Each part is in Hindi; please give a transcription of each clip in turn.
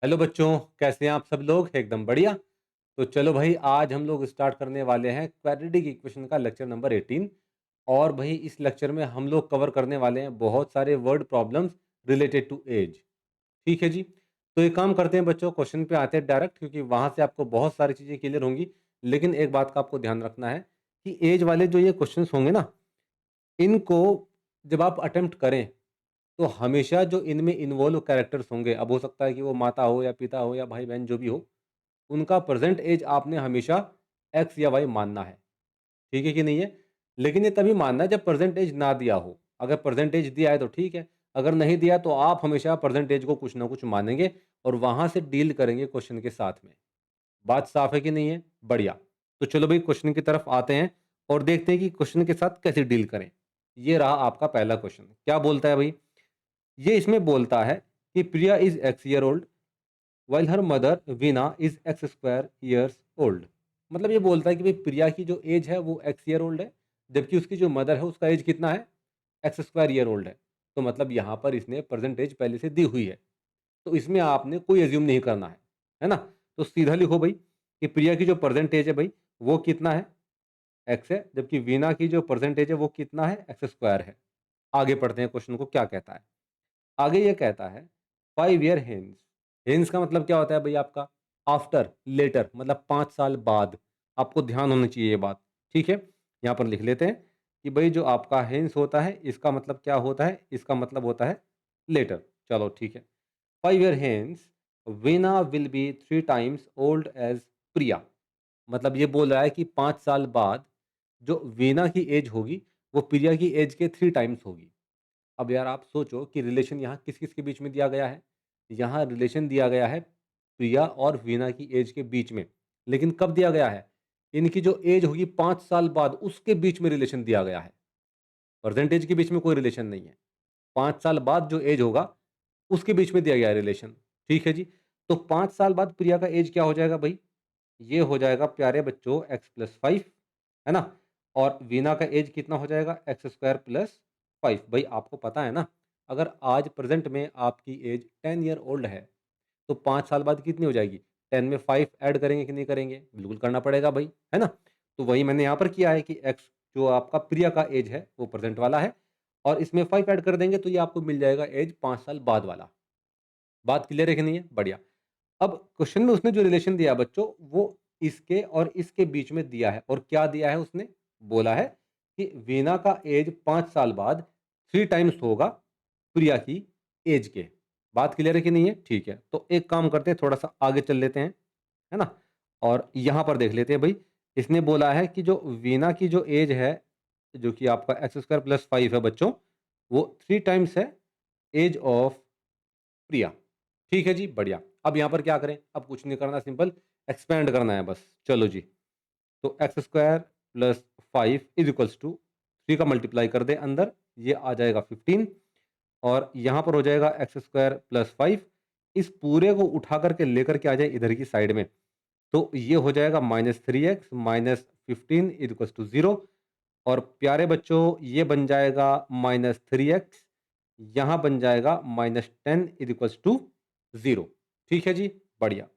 हेलो बच्चों, कैसे हैं आप सब लोग? एकदम बढ़िया। तो चलो भाई, आज हम लोग स्टार्ट करने वाले हैं क्वाड्रेटिक इक्वेशन का लेक्चर नंबर 18। और भाई इस लेक्चर में हम लोग कवर करने वाले हैं बहुत सारे word problems related to age. ठीक है जी। तो एक काम करते हैं बच्चों, क्वेश्चन पे आते हैं डायरेक्ट, क्योंकि वहां से आपको बहुत सारी चीज़ें क्लियर होंगी। लेकिन एक बात का आपको ध्यान रखना है कि एज वाले जो ये क्वेश्चन होंगे ना, इनको जब आप अटेम्प्ट करें तो हमेशा जो इनमें इन्वॉल्व कैरेक्टर्स होंगे, अब हो सकता है कि वो माता हो या पिता हो या भाई बहन जो भी हो, उनका प्रेजेंट एज आपने हमेशा एक्स या वाई मानना है। ठीक है कि नहीं है? लेकिन ये तभी मानना है जब प्रेजेंट एज ना दिया हो। अगर प्रेजेंट एज दिया है तो ठीक है, अगर नहीं दिया तो आप हमेशा प्रेजेंट एज को कुछ ना कुछ मानेंगे और वहां से डील करेंगे क्वेश्चन के साथ में। बात साफ है कि नहीं है? बढ़िया। तो चलो भाई क्वेश्चन की तरफ आते हैं और देखते हैं कि क्वेश्चन के साथ कैसे डील करें। ये रहा आपका पहला क्वेश्चन। क्या बोलता है भाई? ये इसमें बोलता है कि Priya is x year old while her mother Veena is x square years old. मतलब ये बोलता है कि भाई प्रिया की जो एज है वो एक्स ईयर ओल्ड है, जबकि उसकी जो मदर है उसका एज कितना है? एक्स स्क्वायर ईयर ओल्ड है। तो मतलब यहाँ पर इसने प्रेजेंट एज पहले से दी हुई है, तो इसमें आपने कोई एज्यूम नहीं करना है ना? तो सीधा लिखो भाई कि प्रिया की जो प्रेजेंट एज है भाई वो कितना है? एक्स है, जबकि वीना की जो प्रेजेंट एज है वो कितना है? एक्स स्क्वायर है। आगे पढ़ते हैं, क्वेश्चन को क्या कहता है। आगे ये कहता है 5 ईयर हेंस। हेंस का मतलब क्या होता है भाई आपका? आफ्टर, लेटर, मतलब 5 साल बाद। आपको ध्यान होना चाहिए ये बात। ठीक है, यहाँ पर लिख लेते हैं कि भाई जो आपका हेंस होता है इसका मतलब क्या होता है? इसका मतलब होता है लेटर। चलो ठीक है। 5 year hence Veena will be 3 times old age Priya. मतलब ये बोल रहा है कि 5 साल बाद जो वीना की एज होगी वो प्रिया की एज के 3 टाइम्स होगी। अब यार आप सोचो कि रिलेशन यहाँ किस-किस के बीच में दिया गया है? यहाँ रिलेशन दिया गया है प्रिया और वीना की एज के बीच में। लेकिन कब दिया गया है? इनकी जो एज होगी 5 साल बाद उसके बीच में रिलेशन दिया गया है। प्रेज़ेंट एज के बीच में कोई रिलेशन नहीं है। 5 साल बाद जो एज होगा उसके बीच में दिया गया है रिलेशन। ठीक है जी। तो 5 साल बाद प्रिया का एज क्या हो जाएगा भई? ये हो जाएगा प्यारे बच्चों x + 5, है ना? और वीना का एज कितना हो जाएगा? x square plus 5। भाई आपको पता है ना, अगर आज प्रेज़ेंट में आपकी एज 10 ईयर ओल्ड है, तो 5 साल बाद कितनी हो जाएगी? 10 में 5 ऐड करेंगे कि नहीं करेंगे? बिल्कुल करना पड़ेगा भाई, है ना? तो वही मैंने यहाँ पर किया है कि x जो आपका प्रिया का एज है, वो प्रेज़ेंट वाला है और इसमें 5 ऐड कर देंगे तो ये आपको मिल जाएगा एज 5 साल बाद वाला। बात क्लियर है कि नहीं है? बढ़िया। अब क्वेश्चन में उसने जो रिलेशन दिया बच्चों, वो इसके और इसके बीच में दिया है। और क्या दिया है उसने? बोला है कि वीना का एज 5 साल बाद 3 टाइम्स होगा प्रिया की एज के। बात क्लियर है कि नहीं है? ठीक है। तो एक काम करते हैं, थोड़ा-सा आगे चल लेते हैं, है ना? और यहाँ पर देख लेते हैं भई, इसने बोला है कि जो वीना की जो एज है, जो कि आपका एक्स स्क्वायर प्लस 5 है बच्चों, वो 3 टाइम्स है एज ऑफ प्रिया। ठीक है जी, बढ़िया। अब यहाँ पर क्या करें? अब कुछ नहीं करना, सिंपल एक्सपेंड करना है बस। चलो जी। तो X square plus 5 is equals to 3 का मल्टीप्लाई कर दें अंदर, ये आ जाएगा 15 और यहाँ पर हो जाएगा एक्स स्क्वायर प्लस 5। इस पूरे को उठा करके लेकर के आ जाए इधर की साइड में, तो ये हो जाएगा -3x minus 15 is equals to 0। और प्यारे बच्चों ये बन जाएगा -3x, यहाँ बन जाएगा -10 इज इक्वल्स टू 0। ठीक है जी, बढ़िया।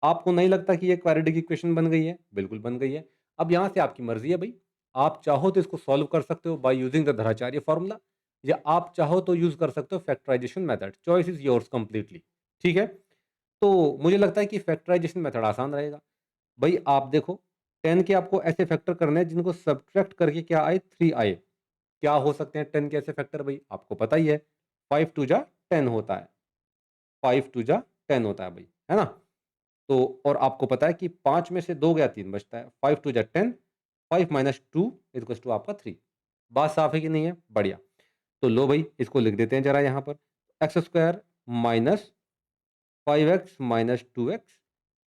आपको नहीं लगता कि ये क्वाड्रेटिक इक्वेशन बन गई है? बिल्कुल बन गई है। अब यहाँ से आपकी मर्ज़ी है भई, आप चाहो तो इसको सॉल्व कर सकते हो बाय यूजिंग द धाराचार्य फ़ॉर्मूला, या आप चाहो तो यूज़ कर सकते हो factorisation method. Choice is yours completely. ठीक है? तो मुझे लगता है कि फैक्टराइज़ेशन मेथड आसान रहेगा। भई आप देखो, 10 के आपको ऐसे फैक्टर करने हैं जिनको सब्ट्रैक्ट करके क्या आए? 3 आए। क्या हो सकते हैं 10 के ऐसे फैक्टर भई? आपको पता ही है, 5 टू जा 10 होता है। 5 टू जा 10 होता है भई, है ना? तो और आपको पता है कि 5 में से 2 गया 3 बचता है। 5 टू जा 10, 5 माइनस 2 इक्वल्स टू आपका 3। बात साफ है कि नहीं है? बढ़िया। तो लो भई इसको लिख देते हैं ज़रा यहाँ पर। X square minus 5x minus 2x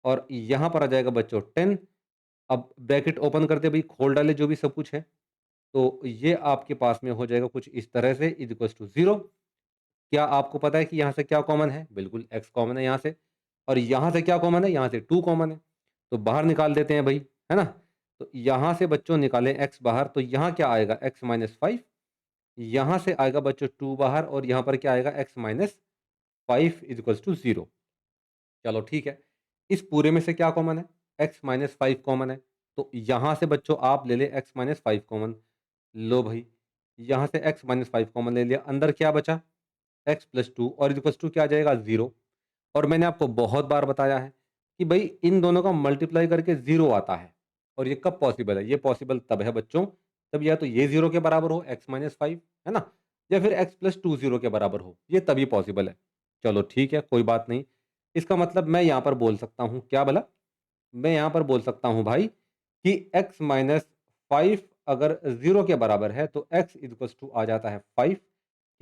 और यहाँ पर आ जाएगा बच्चों 10। अब ब्रैकेट ओपन करते भई, खोल डालें जो भी सब कुछ है। तो ये आपके पास में हो जाएगा कुछ इस तरह से, इज़ इक्वल्स टू 0। क्या आपको पता है कि यहाँ से क्या कॉमन है? बिल्कुल x कॉमन है यहाँ से। और यहाँ से क्या कॉमन है? यहाँ से 2 कॉमन है। तो बाहर निकाल देते हैं भई, है ना? तो यहाँ से बच्चों निकालें x बाहर, तो यहाँ क्या आएगा? x minus 5। यहाँ से आएगा बच्चों 2 बाहर और यहाँ पर क्या आएगा? x minus 5 is equals to 0। चलो ठीक है। इस पूरे में से क्या कॉमन है? x माइनस 5 कॉमन है। तो यहाँ से बच्चों आप ले लें x माइनस 5 कॉमन। लो भई, यहाँ से x माइनस 5 कॉमन ले लिया। अंदर क्या बचा? x प्लस 2 और इक्वल्स टू क्या आ जाएगा? 0। और मैंने आपको बहुत बार बताया है कि भई इन दोनों का मल्टीप्लाई करके 0 आता है। और ये कब पॉसिबल है? ये पॉसिबल तब है बच्चों, तब या तो ये 0 के बराबर हो x माइनस 5, है ना? या फिर x प्लस 2 0 के बराबर हो, ये तभी पॉसिबल है। चलो ठीक है, कोई बात नहीं। इसका मतलब मैं यहाँ पर बोल सकता हूँ, क्या भला? मैं यहाँ पर बोल सकता हूँ भाई कि x माइनस 5 अगर 0 के बराबर है तो x इक्वल्स टू आ जाता है 5।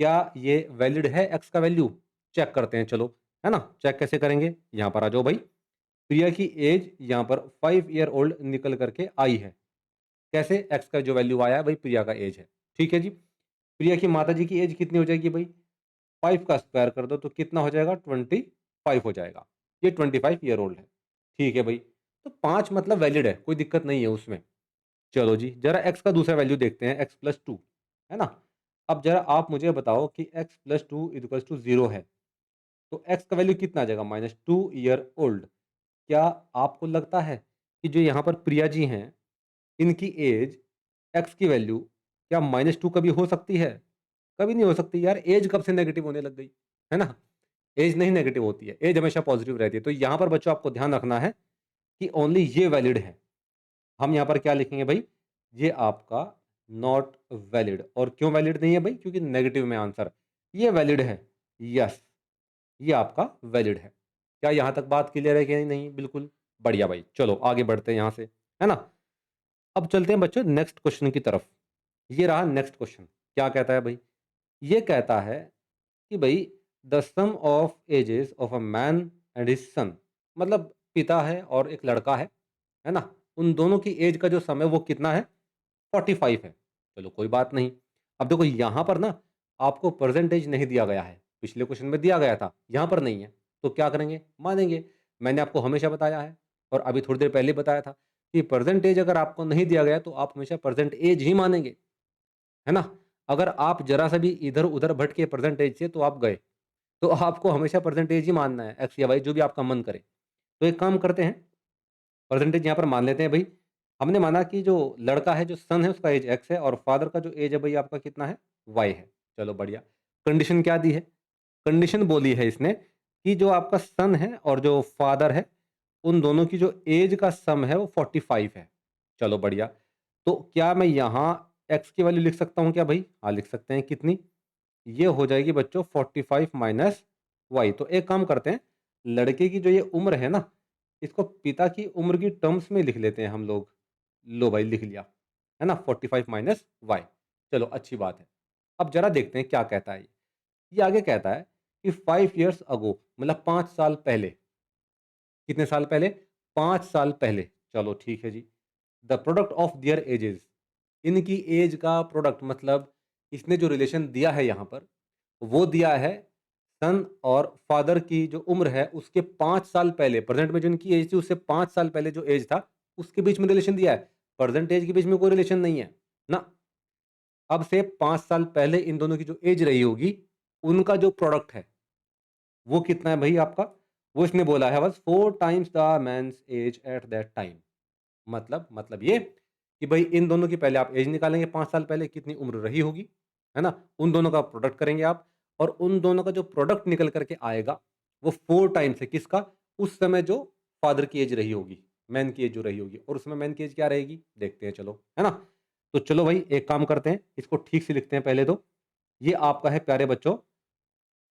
क्या ये वैलिड है x का वैल्यू? चेक करते हैं चलो, है ना? चेक कैसे करेंगे? यहाँ पर आ जाओ भाई। प्रिया की एज यहाँ पर 5 ईयर ओल्ड निकल करके आई है। कैसे? x का जो वैल्यू आया है वही प्रिया का एज है। ठीक है जी। प्रिया की माताजी की एज कितनी हो जाएगी भाई? 5 का स्क्वायर कर दो तो कितना हो जाएगा? 25 हो जाएगा। ये 25 ईयर ओल्ड है। ठीक है भाई। तो 5 मतलब वैलिड है, कोई दिक्कत नहीं है उसमें। चलो जी, ज़रा x का दूसरा वैल्यू देखते हैं, x प्लस 2, है ना? अब ज़रा आप मुझे बताओ कि x प्लस 2 इक्वल्स टू 0 है, तो x का वैल्यू कितना आ जाएगा? Minus 2 year old. क्या आपको लगता है कि जो यहाँ पर प्रिया जी हैं, इनकी एज x की वैल्यू क्या -2 कभी हो सकती है? कभी नहीं हो सकती यार, एज कब से नेगेटिव होने लग गई, है ना? एज नहीं नेगेटिव होती है, एज हमेशा पॉजिटिव रहती है। तो यहाँ पर बच्चों आपको ध्यान रखना है कि ओनली ये वैलिड है। हम यहाँ पर क्या लिखेंगे भाई? ये आपका नॉट वैलिड। और क्यों वैलिड नहीं है भाई? क्योंकि नेगेटिव में आंसर। ये वैलिड है, यस, ये आपका वैलिड है। क्या यहाँ तक बात क्लियर है कि नहीं? बिल्कुल। बढ़िया भाई, चलो आगे बढ़ते हैं यहाँ से, है ना? अब चलते हैं बच्चों नेक्स्ट क्वेश्चन की तरफ। ये रहा नेक्स्ट क्वेश्चन। क्या कहता है भाई? ये कहता है कि भाई the sum of ages of a man and his son, मतलब पिता है और एक लड़का है ना? उन दोनों की एज का जो सम है वो कितना है? 45 है। चलो कोई बात नहीं। अब देखो यहाँ पर ना आपको परसेंटेज नहीं दिया गया है। पिछले क्वेश्चन में दिया गया था, यहाँ पर नहीं है। तो क्या करेंगे? मानेंगे। मैंने आपको हमेशा बताया है और अभी थोड़ी देर पहले बताया था कि परसेंटेज अगर आपको नहीं दिया गया तो आप हमेशा परसेंट एज ही मानेंगे, है ना? अगर आप ज़रा सा भी इधर-उधर भटके परसेंटेज से तो आप गए। तो आपको हमेशा परसेंटेज ही मानना है, एक्स या वाई जो भी आपका मन करे। तो एक काम करते हैं, परसेंटेज यहाँ पर मान लेते हैं भई। हमने माना कि जो लड़का है, जो सन है उसका एज एक्स है और फादर का जो एज है भई आपका कितना है? वाई है। चलो बढ़िया। कंडीशन क्या दी है? कंडीशन बोली है इसने कि जो आपका सन है और जो फादर है, उन दोनों की जो एज का सम है वो 45 है। चलो बढ़िया। तो क्या मैं यहाँ एक्स की वैल्यू लिख सकता हूँ क्या भई? हाँ, लिख सकते हैं। कितनी? ये हो जाएगी बच्चों 45 माइनस वाई। तो एक काम करते हैं, लड़के की जो ये उम्र है ना, इसको पिता की उम्र की टर्म्स में लिख लेते हैं हम लोग। लो भाई लिख लिया, है ना? 45 माइनस वाई। चलो अच्छी बात है। अब जरा देखते हैं क्या कहता है ये आगे कहता है कि 5 इयर्स अगो, मतलब 5 साल पहले। कितने साल पहले? 5 साल पहले। चलो ठीक है जी। The product of their ages, इनकी एज का प्रोडक्ट, मतलब इसने जो रिलेशन दिया है यहाँ पर, वो दिया है सन और फादर की जो उम्र है उसके 5 साल पहले, प्रेजेंट में जो इनकी एज थी उससे 5 साल पहले जो एज था उसके बीच में रिलेशन दिया है। प्रेजेंट एज के बीच में कोई रिलेशन नहीं है ना। अब से 5 साल पहले इन दोनों की जो एज रही होगी, उनका जो प्रोडक्ट है वो कितना है भाई आपका? वो इसने बोला है बस 4 times the man's age at that time. मतलब ये कि भाई इन दोनों की पहले आप एज निकालेंगे, 5 साल पहले कितनी उम्र रही होगी, है ना? उन दोनों का प्रोडक्ट करेंगे आप और उन दोनों का जो प्रोडक्ट निकल कर के आएगा, वो 4 टाइम्स है किसका? उस समय जो फादर की एज रही होगी, मैन की एज जो रही होगी। और उस समय मैन की एज क्या रहेगी? देखते हैं चलो, है ना? तो चलो भाई एक काम करते हैं, इसको ठीक से लिखते हैं पहले तो। ये आपका है प्यारे बच्चों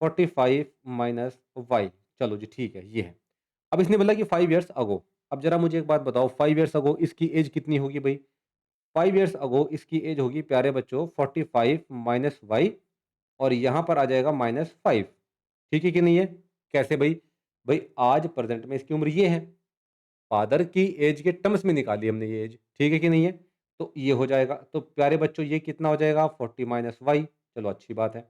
45 माइनस वाई। चलो जी ठीक है, ये है। अब इसने बोला कि 5 इयर्स अगो। अब ज़रा मुझे एक बात बताओ, 5 इयर्स अगो इसकी एज कितनी होगी भई? 5 इयर्स अगो इसकी एज होगी प्यारे बच्चों 45 माइनस वाई और यहाँ पर आ जाएगा -5। ठीक है कि नहीं है? कैसे भई? भई आज प्रेज़ेंट में इसकी उम्र ये है। फादर की एज के टर्म्स में निकाली हमने ये एज। ठीक है कि नहीं है? तो ये हो जाएगा। तो प्यारे बच्चों ये कितना हो जाएगा? 40 माइनस वाई। चलो अच्छी बात है।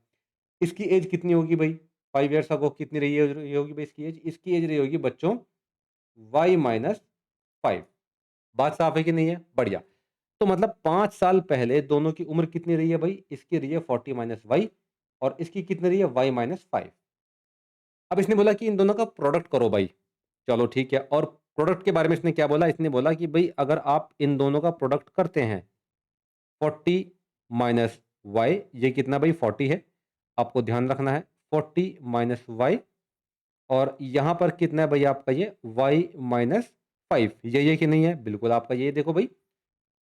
इसकी एज कितनी होगी भई? 5 इयर्स अगो कितनी रही होगी भई इसकी एज? इसकी एज रही होगी बच्चों वाई माइनस 5। बात साफ है कि नहीं है? बढ़िया। तो मतलब 5 साल पहले दोनों की उम्र कितनी रही है भई? इसकी रही है 40 माइनस वाई और इसकी कितनी रही है? Y minus 5। अब इसने बोला कि इन दोनों का प्रोडक्ट करो भाई। चलो ठीक है। और प्रोडक्ट के बारे में इसने क्या बोला? इसने बोला कि भई अगर आप इन दोनों का प्रोडक्ट करते हैं 40 माइनस वाई, ये कितना भाई 40 है, आपको ध्यान रखना है 40 माइनस वाई, और यहाँ पर कितना है भाई आपका ये वाई माइनस 5, ये कि नहीं है? बिल्कुल आपका ये देखो भाई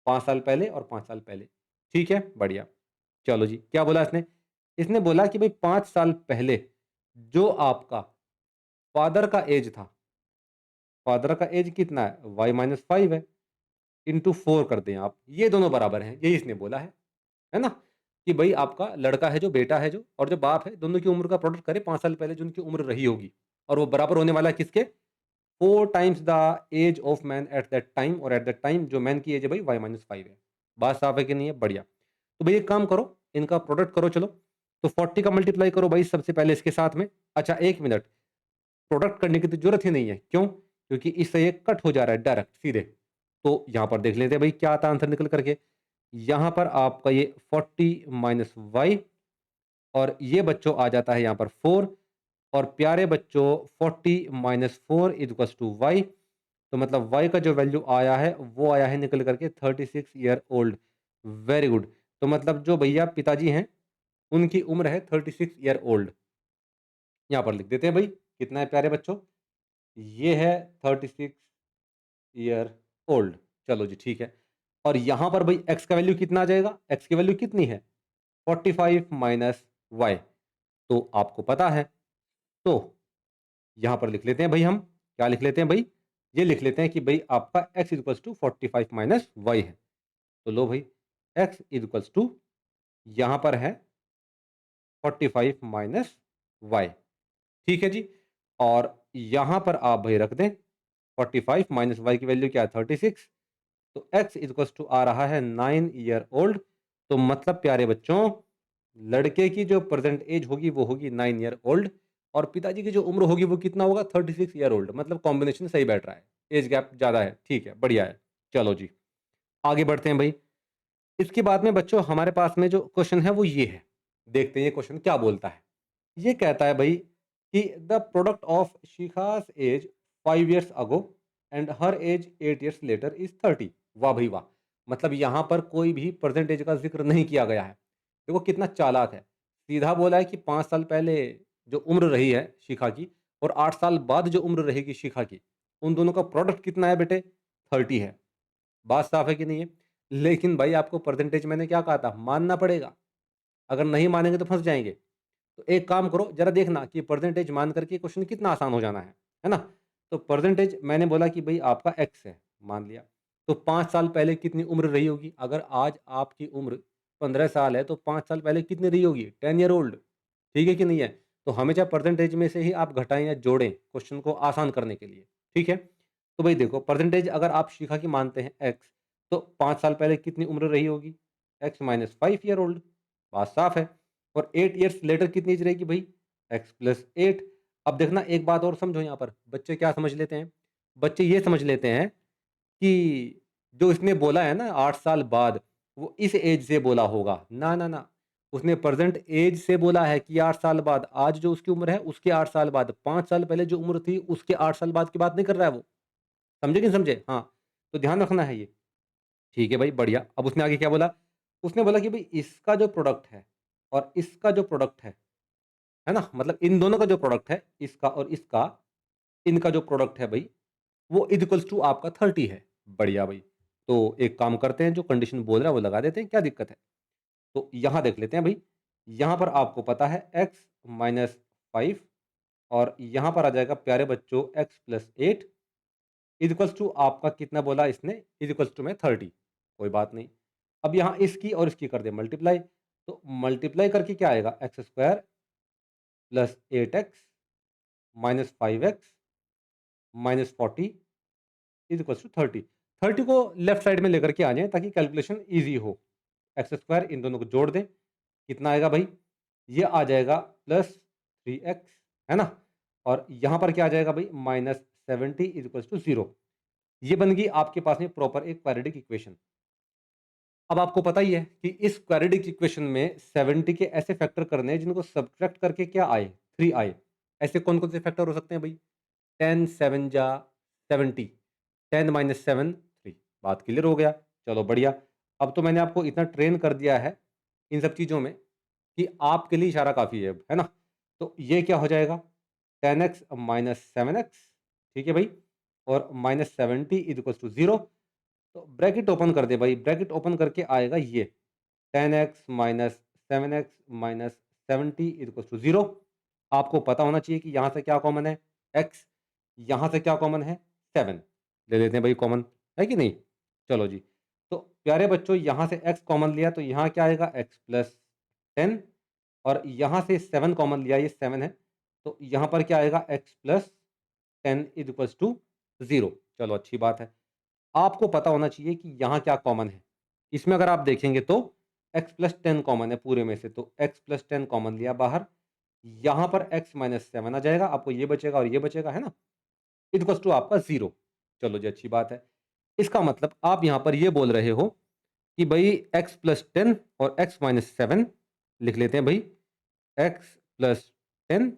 5 साल पहले और 5 साल पहले। ठीक है, बढ़िया। चलो जी, क्या बोला इसने? इसने बोला कि भाई 5 साल पहले जो आपका फादर का एज था, फादर का एज कितना है? वाई माइनस 5 है, इंटू 4 कर दें आप, ये दोनों बराबर हैं, यही इसने बोला है ना? कि भाई आपका लड़का है जो, बेटा है जो, और जो बाप है, दोनों की उम्र का प्रोडक्ट करें 5 साल पहले जो उनकी उम्र रही होगी, और वो बराबर होने वाला है किसके? 4 times the age of man at that time, और एट दैट टाइम जो मैन की एज है भाई वाई माइनस 5 है। बात साफ है कि नहीं है? बढ़िया। तो भाई एक काम करो, इनका प्रोडक्ट करो चलो। तो 40 का मल्टीप्लाई करो भाई सबसे पहले इसके साथ में। अच्छा 1 मिनट, प्रोडक्ट करने की तो ज़रूरत ही नहीं है। क्यों? क्योंकि इससे ये कट हो जा रहा है डायरेक्ट सीधे। तो यहाँ पर देख लेते हैं भाई क्या आता है आंसर निकल करके। यहाँ पर आपका ये 40 माइनस वाई, और ये बच्चों आ जाता है यहाँ पर 4, और प्यारे बच्चों 40 माइनस 4 इक्वल्स टू वाई। तो मतलब वाई का जो वैल्यू आया है वो आया है निकल करके 36 ईयर ओल्ड। Very good. तो मतलब जो भैया पिताजी हैं उनकी उम्र है 36 ईयर ओल्ड। यहाँ पर लिख देते हैं भाई कितना है प्यारे बच्चों, ये है 36 ईयर ओल्ड। चलो जी ठीक है। और यहाँ पर भाई एक्स का वैल्यू कितना आ जाएगा? एक्स की वैल्यू कितनी है? 45 माइनस वाई, तो आपको पता है। तो यहाँ पर लिख लेते हैं भाई हम, क्या लिख लेते हैं भाई? ये लिख लेते हैं कि भाई आपका x equals to 45 minus Y है। तो लो भाई x इक्वल्स टू यहाँ पर है 45 माइनस वाई। ठीक है जी। और यहाँ पर आप भाई रख दें 45 माइनस वाई की वैल्यू क्या है? 36। तो x इक्वल्स टू आ रहा है 9 ईयर ओल्ड। तो मतलब प्यारे बच्चों लड़के की जो प्रेजेंट एज होगी वो होगी 9 ईयर ओल्ड, और पिताजी की जो उम्र होगी वो कितना होगा? 36 ईयर ओल्ड। मतलब कॉम्बिनेशन सही बैठ रहा है, एज गैप ज़्यादा है। ठीक है, बढ़िया है। चलो जी आगे बढ़ते हैं भाई। इसके बाद में बच्चों हमारे पास में जो क्वेश्चन है वो ये है, देखते हैं ये क्वेश्चन क्या बोलता है। ये कहता है भाई कि the product of Shikha's age 5 years ago and her age 8 years later is 30। वाह भाई वाह। मतलब यहाँ पर कोई भी प्रेजेंट एज का जिक्र नहीं किया गया है। देखो कितना चालाक है, सीधा बोला है कि 5 साल पहले जो उम्र रही है शिखा की, और 8 साल बाद जो उम्र रहेगी शिखा की, उन दोनों का प्रोडक्ट कितना है बेटे? 30 है। बात साफ है कि नहीं है? लेकिन भाई आपको परसेंटेज मैंने क्या कहा था, मानना पड़ेगा। अगर नहीं मानेंगे तो फंस जाएंगे। तो एक काम करो जरा देखना कि परसेंटेज मान करके क्वेश्चन कितना आसान हो जाना है ना? तो परसेंटेज मैंने बोला कि भाई आपका एक्स है, मान लिया। तो 5 साल पहले कितनी उम्र रही होगी? अगर आज आपकी उम्र 15 साल है तो 5 साल पहले कितनी रही होगी? 10 ईयर ओल्ड। ठीक है कि नहीं है? तो हमेशा परसेंटेज में से ही आप घटाएं या जोड़ें क्वेश्चन को आसान करने के लिए। ठीक है? तो भाई देखो परसेंटेज अगर आप शिखा की मानते हैं एक्स, तो 5 साल पहले कितनी उम्र रही होगी? X minus 5 year old. बात साफ है। और 8 ईयर्स लेटर कितनी एज रहेगी भाई? X plus 8। अब देखना एक बात और समझो यहाँ पर, बच्चे क्या समझ लेते हैं? बच्चे ये समझ लेते हैं कि जो इसने बोला है ना 8 साल बाद, वो इस एज से बोला होगा। ना, ना, ना। उसने प्रेज़ेंट एज से बोला है कि 8 साल बाद, आज जो उसकी उम्र है उसके 8 साल बाद, 5 साल पहले जो उम्र थी उसके 8 साल बाद की बात नहीं कर रहा है वो। समझे कि नहीं समझे? हाँ, तो ध्यान रखना है ये। ठीक है भाई, बढ़िया। अब उसने आगे क्या बोला? उसने बोला कि भई इसका जो प्रोडक्ट है और इसका जो प्रोडक्ट है ना? मतलब इन दोनों का जो प्रोडक्ट है, इसका और इसका, इनका जो प्रोडक्ट है भई, वो इज़ इक्वल्स टू आपका 30 है। बढ़िया भई। तो एक काम करते हैं, जो कंडीशन बोल रहा है वो लगा देते हैं, क्या दिक्कत है? तो यहाँ देख लेते हैं भई, यहाँ पर आपको पता है x माइनस 5, और यहाँ पर आ जाएगा प्यारे बच्चों x plus 8 is equals to आपका कितना बोला इसने? इज़ इक्वल्स टू में 30। कोई बात नहीं। अब यहाँ इसकी और इसकी कर दें मल्टीप्लाई, तो मल्टीप्लाई करके क्या आएगा? X square plus 8x minus 5x minus 40 is equals to 30। 30 को लेफ्ट साइड में लेकर के आ जाएं ताकि कैलकुलेशन ईजी हो। एक्स स्क्वायर इन दोनों को जोड़ दें, कितना आएगा भाई? ये आ जाएगा प्लस 3x, है ना? और यहाँ पर क्या आ जाएगा भाई? Minus 70 is equals to 0। ये बन गई आपके पास में प्रॉपर एक क्वाड्रेटिक इक्वेशन। अब आपको पता ही है कि इस क्वाड्रेटिक इक्वेशन में 70 के ऐसे फैक्टर करने हैं जिनको सब्ट्रैक्ट करके क्या आए? 3 आए। ऐसे कौन-कौन से फैक्टर हो सकते हैं भई? 10 7 जा 70, 10 माइनस 7 3। बात क्लियर हो गया? चलो बढ़िया। अब तो मैंने आपको इतना ट्रेन कर दिया है इन सब चीज़ों में कि आपके लिए इशारा काफ़ी है अब, है ना? तो ये क्या हो जाएगा? 10x माइनस 7x, ठीक है भाई? और माइनस 70 इज़ इक्वल्स टू 0। तो ब्रैकेट ओपन कर दे भाई, ब्रैकेट ओपन करके आएगा ये 10x minus 7x minus 70 is equals to 0। आपको पता होना चाहिए कि यहाँ से क्या कॉमन है? x, यहाँ से क्या कॉमन है? 7 ले लेते हैं भाई कॉमन, है कि नहीं? चलो जी। तो प्यारे बच्चों, यहाँ से x कॉमन लिया तो यहाँ क्या आएगा? x प्लस 10, और यहाँ से 7 कॉमन लिया, ये 7 है, तो यहाँ पर क्या आएगा? x plus 10 is equals to 0। चलो अच्छी बात है। आपको पता होना चाहिए कि यहाँ क्या कॉमन है। इसमें अगर आप देखेंगे तो x प्लस 10 कॉमन है पूरे में से, तो x प्लस 10 कॉमन लिया बाहर, यहाँ पर x माइनस 7 आ जाएगा, आपको ये बचेगा और ये बचेगा, है ना? इक्वल्स टू आपका 0। चलो जी, अच्छी बात है। इसका मतलब आप यहाँ पर ये बोल रहे हो कि भाई x प्लस 10 और x माइनस 7 लिख लेते हैं भाई, x प्लस 10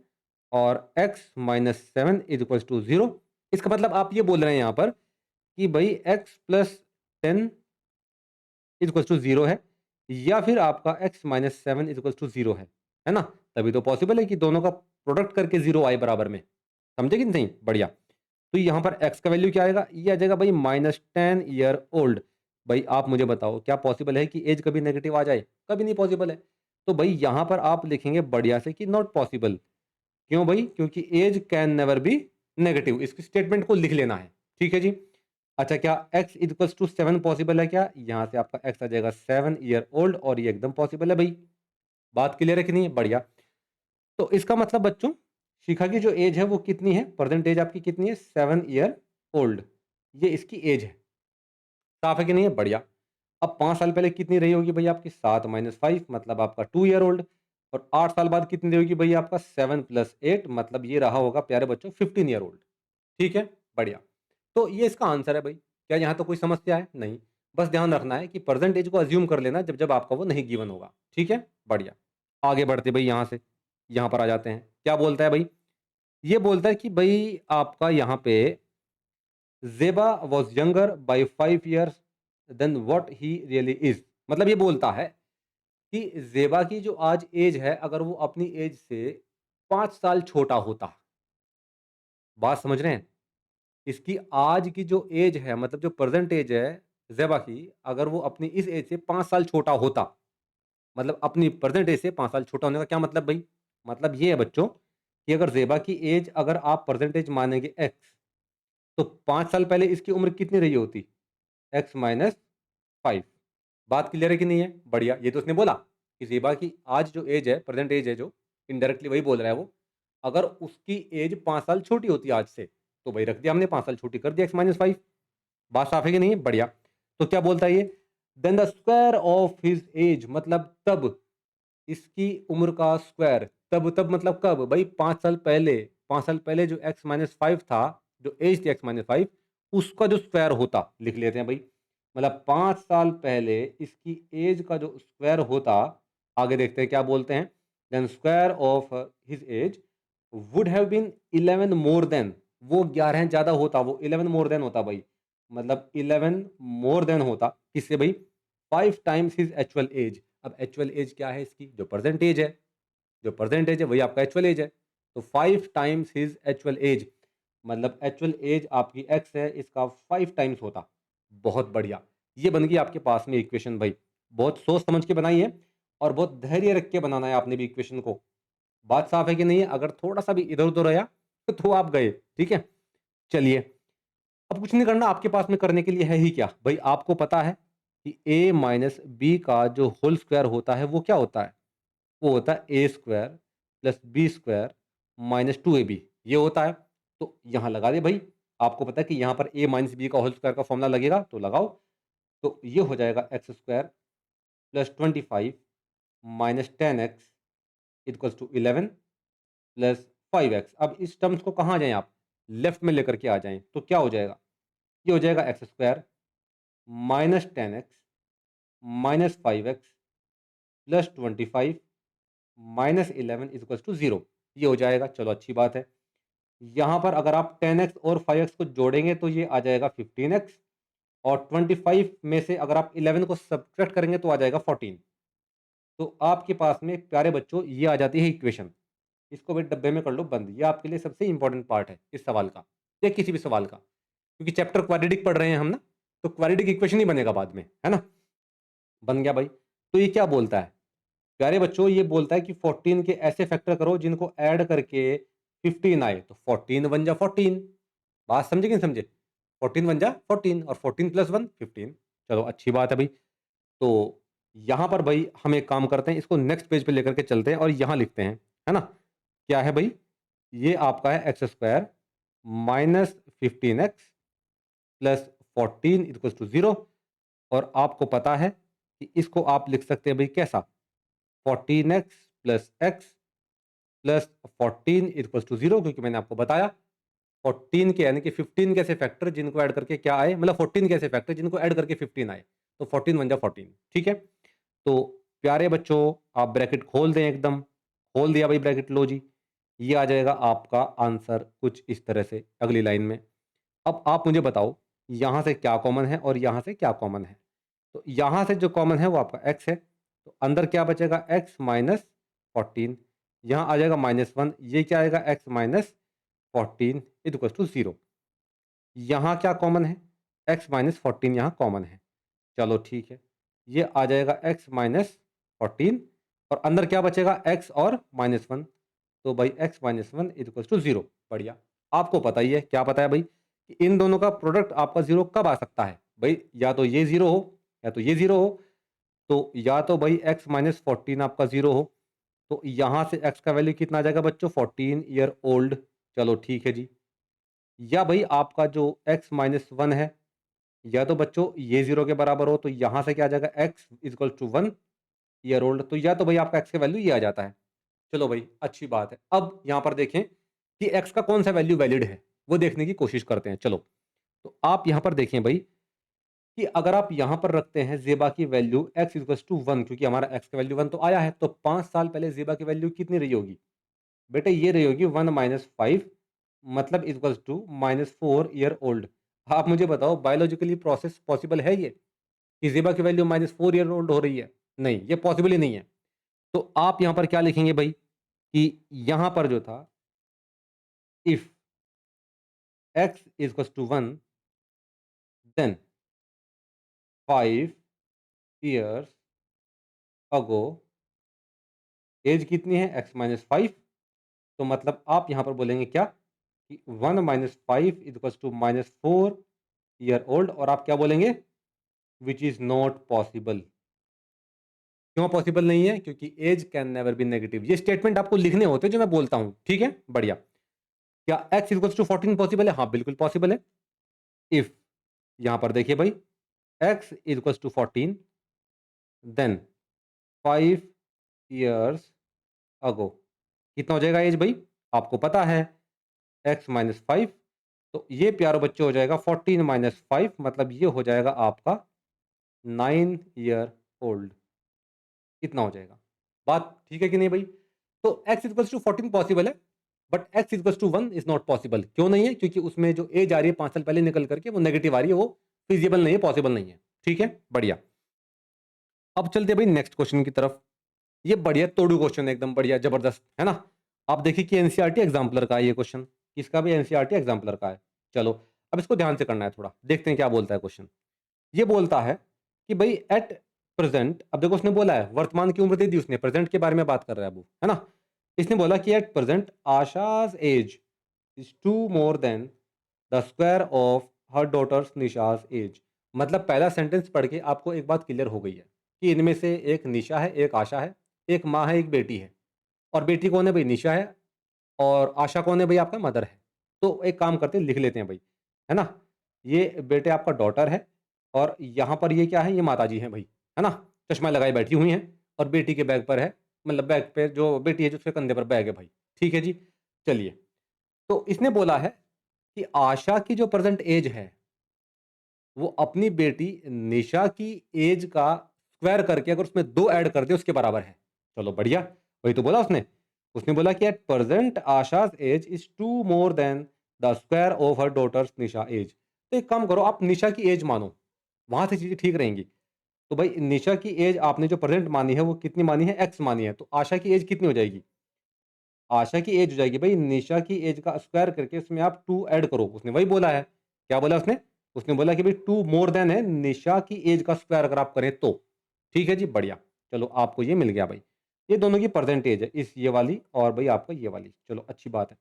और x minus 7 is equals to 0। इसका मतलब आप ये बोल रहे हैं यहाँ पर कि भाई x plus 10 is equals to 0 है, या फिर आपका x minus 7 is equals to 0 है ना? तभी तो पॉसिबल है कि दोनों का प्रोडक्ट करके 0 आए बराबर में। समझे कि नहीं? बढ़िया। तो यहाँ पर x का वैल्यू क्या आएगा? ये आ जाएगा भाई माइनस 10 ईयर ओल्ड। भाई आप मुझे बताओ, क्या पॉसिबल है कि एज कभी नेगेटिव आ जाए? कभी नहीं पॉसिबल है। तो भाई यहाँ पर आप लिखेंगे बढ़िया से कि नॉट पॉसिबल। क्यों भाई? क्योंकि age can never be negative. इसकी स्टेटमेंट को लिख लेना है, ठीक है जी। अच्छा, क्या x इक्वल्स टू 7 पॉसिबल है क्या? यहाँ से आपका x आ जाएगा 7 ईयर ओल्ड, और ये एकदम पॉसिबल है भाई। बात क्लियर है कि नहीं? बढ़िया। तो इसका मतलब बच्चों, शिखा की जो एज है वो कितनी है? प्रेजेंट एज आपकी कितनी है? 7 ईयर ओल्ड। ये इसकी एज है। साफ है कि नहीं है? बढ़िया। अब 5 साल पहले कितनी रही होगी भाई आपकी? 7 माइनस 5 मतलब आपका 2 ईयर ओल्ड। और 8 साल बाद कितनी रही होगी भाई आपका? 7 प्लस 8 मतलब ये रहा होगा प्यारे बच्चों 15 ईयर ओल्ड। ठीक है? बढ़िया। तो ये इसका आंसर है भाई। क्या यहाँ तो कोई समस्या है? नहीं। बस ध्यान रखना है कि प्रेजेंट एज को अज्यूम कर लेना जब जब आपका वो नहीं गिवन होगा। ठीक है? बढ़िया। आगे बढ़ते भाई, यहाँ से यहाँ पर आ जाते हैं। क्या बोलता है भाई? ये बोलता है कि भाई आपका यहाँ पे Zeba was younger by 5 years then what he really is. मतलब ये बोलता है कि ज़ेबा की जो आज एज है, अगर वो अपनी एज से 5 साल छोटा होता। बात समझ रहे हैं? इसकी आज की जो एज है, मतलब जो प्रेज़ेंट एज है ज़ेबा की, अगर वो अपनी इस एज से 5 साल छोटा होता, मतलब अपनी प्रेज़ेंट एज से 5 साल छोटा होने का क्या मतलब भाई? मतलब ये है बच्चों कि अगर ज़ेबा की एज अगर आप प्रेज़ेंट एज मानेंगे x, तो 5 साल पहले इसकी उम्र कितनी रही होती? x minus 5। बात क्लियर है कि नहीं है? बढ़िया। ये तो उसने बोला कि ज़ेबा की आज जो एज है, प्रेज़ेंट एज है जो, इनडायरेक्टली वही बोल रहा है वो, अगर उसकी एज 5 साल छोटी होती आज से, तो वही रख दिया हमने, 5 साल छोटी कर दिया x माइनस 5। बात साफ है कि नहीं है? बढ़िया। तो क्या बोलता है ये? Then the square of his age, मतलब तब इसकी उम्र का स्क्वायर, तब तब मतलब कब भाई? 5 साल पहले। 5 साल पहले जो x माइनस 5 था, जो एज थी x माइनस 5, उसका जो स्क्वायर होता, लिख लेते हैं भाई। मतलब 5 साल पहले इसकी एज का जो स्क्वायर होता, आगे देखते हैं क्या बोलते हैं। Then square of his age would have been 11 more than, वो 11 ज़्यादा होता, वो 11 मोर देन होता भाई। मतलब 11 मोर देन होता किससे भाई? 5 टाइम्स हिज एक्चुअल एज। अब एक्चुअल एज क्या है इसकी? जो प्रेजेंट एज है। जो प्रेजेंट एज है वही आपका एक्चुअल एज है। तो 5 टाइम्स हिज एक्चुअल एज, मतलब एक्चुअल एज आपकी x है, इसका 5 टाइम्स होता। बहुत बढ़िया। ये बन गई आपके पास में इक्वेशन भाई। बहुत सोच समझ के बनाई है, और बहुत धैर्य रख के बनाना है आपने भी इक्वेशन को। बात साफ है कि नहीं है? अगर थोड़ा सा भी इधर उधर रहा तो आप गए। ठीक है? चलिए, अब कुछ नहीं करना, आपके पास में करने के लिए है ही क्या भाई? आपको पता है कि a माइनस बी का जो होल स्क्वायर होता है वो क्या होता है? वो होता है A square plus B square minus 2ab। ये होता है। तो यहाँ लगा दे भाई। आपको पता है कि यहाँ पर a माइनस बी का होल स्क्वायर का फॉर्मूला लगेगा, तो लगाओ। तो ये हो जाएगा x square plus 25 minus 10x equals to 11 plus 5x। अब इस टर्म्स को कहाँ जाएं आप? लेफ्ट में लेकर के आ जाएं, तो क्या हो जाएगा? ये हो जाएगा x square minus 10x minus 5x plus 25 minus 11 is equals to 0। ये हो जाएगा। चलो अच्छी बात है। यहाँ पर अगर आप 10x और 5x को जोड़ेंगे तो ये आ जाएगा 15x, और 25 में से अगर आप 11 को सब्ट्रैक्ट करेंगे तो आ जाएगा 14। तो आपके पास में प्यारे बच्चों ये आ जाती है इक्वेशन। इसको भी डब्बे में कर लो बंद। ये आपके लिए सबसे इंपॉर्टेंट पार्ट है इस सवाल का, या किसी भी सवाल का, क्योंकि चैप्टर क्वाड्रेटिक पढ़ रहे हैं हम ना, तो क्वाड्रेटिक इक्वेशन ही बनेगा बाद में, है ना। बन गया भाई। तो ये क्या बोलता है प्यारे बच्चों, ये बोलता है कि 14 के ऐसे फैक्टर करो जिनको ऐड करके 15 आए। तो 14 वन जा 14, बात समझे कि नहीं समझे। 14 वन जा 14 और 14 प्लस 1 15। चलो अच्छी बात है भाई। तो यहाँ पर भाई हम एक काम करते हैं, इसको नेक्स्ट पेज पे लेकर के चलते हैं और यहाँ लिखते हैं, है ना। क्या है भाई, ये आपका है x square minus 15x plus 14 equals to 0। और आपको पता है कि इसको आप लिख सकते हैं भाई कैसा, 14x plus x plus 14 equals to 0, क्योंकि मैंने आपको बताया 14 के यानी कि 15 कैसे फैक्टर जिनको ऐड करके क्या आए, मतलब 14 कैसे फैक्टर जिनको ऐड करके 15 आए। तो 14 वन जा 14, ठीक है। तो प्यारे बच्चों आप ब्रैकेट खोल दें, एकदम खोल दिया भाई ब्रैकेट, लो जी। ये आ जाएगा आपका आंसर कुछ इस तरह से अगली लाइन में। अब आप मुझे बताओ यहाँ से क्या कॉमन है और यहाँ से क्या कॉमन है। तो यहाँ से जो कॉमन है वो आपका x है, तो अंदर क्या बचेगा x माइनस 14, यहाँ आ जाएगा -1, ये क्या आएगा x माइनस 14 इक्वल टू 0। यहाँ क्या कॉमन है, x माइनस 14 यहाँ कॉमन है। चलो ठीक है, ये आ जाएगा x माइनस 14 और अंदर क्या बचेगा x और -1। तो भाई x माइनस 1 इक्वल टू 0। बढ़िया। आपको पता ही है, क्या पता है भाई, कि इन दोनों का प्रोडक्ट आपका 0 कब आ सकता है भाई, या तो ये 0 हो या तो ये 0 हो। तो या तो भाई x माइनस 14 आपका 0 हो, तो यहाँ से x का वैल्यू कितना आ जाएगा बच्चों, 14 ईयर ओल्ड। चलो ठीक है जी। या भाई आपका जो x माइनस 1 है, या तो बच्चों ये 0 के बराबर हो, तो यहाँ से क्या आ जाएगा x equal to 1 year old. तो या तो भाई आपका x का वैल्यू ये आ जाता है। चलो भाई अच्छी बात है। अब यहाँ पर देखें कि x का कौन सा वैल्यू वैलिड है, वो देखने की कोशिश करते हैं। चलो, तो आप यहाँ पर देखें भाई कि अगर आप यहाँ पर रखते हैं ज़ेबा की वैल्यू x इक्वल्स टू 1, क्योंकि हमारा x का वैल्यू 1 तो आया है, तो 5 साल पहले ज़ेबा की वैल्यू कितनी रही होगी बेटे, ये रही होगी 1 माइनस 5, मतलब इक्वल्स टू -4 ईयर ओल्ड। आप मुझे बताओ बायोलॉजिकली प्रोसेस पॉसिबल है ये कि ज़ेबा की वैल्यू -4 ईयर ओल्ड हो रही है? नहीं, ये पॉसिबल ही नहीं है। तो आप यहाँ पर क्या लिखेंगे भाई कि यहाँ पर जो था, if x equals to 1 then 5 years ago age कितनी है, x माइनस 5। तो मतलब आप यहाँ पर बोलेंगे क्या कि 1 minus 5 equals to -4 year old, और आप क्या बोलेंगे, विच इज नॉट पॉसिबल। क्यों पॉसिबल नहीं है, क्योंकि age can never be negative. ये स्टेटमेंट आपको लिखने होते हैं जो मैं बोलता हूं, ठीक है, बढ़िया। क्या x इक्वल्स टू 14 पॉसिबल है? हाँ बिल्कुल पॉसिबल है। इफ, यहां पर देखिए भाई, x equals to 14 then 5 years ago, कितना हो जाएगा एज भाई, आपको पता है x माइनस 5। तो ये प्यारो बच्चे हो जाएगा 14 माइनस 5, मतलब ये हो जाएगा आपका 9 ईयर ओल्ड। कितना हो जाएगा, बात ठीक है कि नहीं भाई। तो x इक्वल्स टू 14 पॉसिबल है, but x equals to 1 is not possible. क्यों नहीं है, क्योंकि उसमें जो एज आ रही है 5 साल पहले निकल करके वो नेगेटिव आ रही है, वो फिजिबल नहीं है, पॉसिबल नहीं है। ठीक है, बढ़िया। अब चलते हैं भाई नेक्स्ट क्वेश्चन की तरफ। ये बढ़िया तोड़ू क्वेश्चन है, एकदम बढ़िया जबरदस्त, है ना। आप देखिए कि एनसीईआरटी एग्जाम्पलर का है ये क्वेश्चन, किसका भी, एनसीईआरटी एग्जाम्पलर का है। चलो अब इसको ध्यान से करना है, थोड़ा देखते हैं क्या बोलता है क्वेश्चन। ये बोलता है कि भाई एट प्रेजेंट, अब देखो उसने बोला है वर्तमान की उम्र दे दी उसने, प्रेजेंट के बारे में बात कर रहा है वो, है ना। इसने बोला कि at present Asha's age is two more than the square of her daughter's Nisha's age. मतलब पहला सेंटेंस पढ़ के आपको एक बात क्लियर हो गई है कि इनमें से एक निशा है, एक आशा है, एक माँ है, एक बेटी है। और बेटी कौन है भाई, निशा है, और आशा कौन है भाई, आपका मदर है। तो एक काम करते हैं, लिख लेते हैं भाई, है ना। ये बेटे आपका डॉटर है, और यहाँ पर ये क्या है, ये माता जी हैं भाई, है ना। चश्मा लगाए बैठी हुई हैं, और बेटी के बैग पर है, मतलब बैग पे जो बेटी है जो उसके कंधे पर बैग है भाई। ठीक है जी। चलिए, तो इसने बोला है कि आशा की जो प्रेजेंट एज है वो अपनी बेटी निशा की एज का स्क्वायर करके अगर उसमें 2 ऐड कर दे उसके बराबर है। चलो बढ़िया, वही तो बोला उसने उसने बोला कि at present Asha's age is 2 more than the square of her daughter's Nisha age. तो एक काम करो, आप निशा की एज मानो, वहां से चीजें ठीक रहेंगी। तो भाई निशा की एज आपने जो प्रेजेंट मानी है वो कितनी मानी है, एक्स मानी है, तो आशा की एज कितनी हो जाएगी, आशा की एज हो जाएगी भाई निशा की एज का स्क्वायर करके उसमें आप 2 ऐड करो। उसने वही बोला है, क्या बोला उसने, उसने बोला कि भाई 2 मोर देन है निशा की एज का स्क्वायर अगर आप करें तो। ठीक है जी, बढ़िया। चलो आपको ये मिल गया भाई, ये दोनों की परसेंटेज है, इस ये वाली और भाई आपका ये वाली, चलो अच्छी बात है।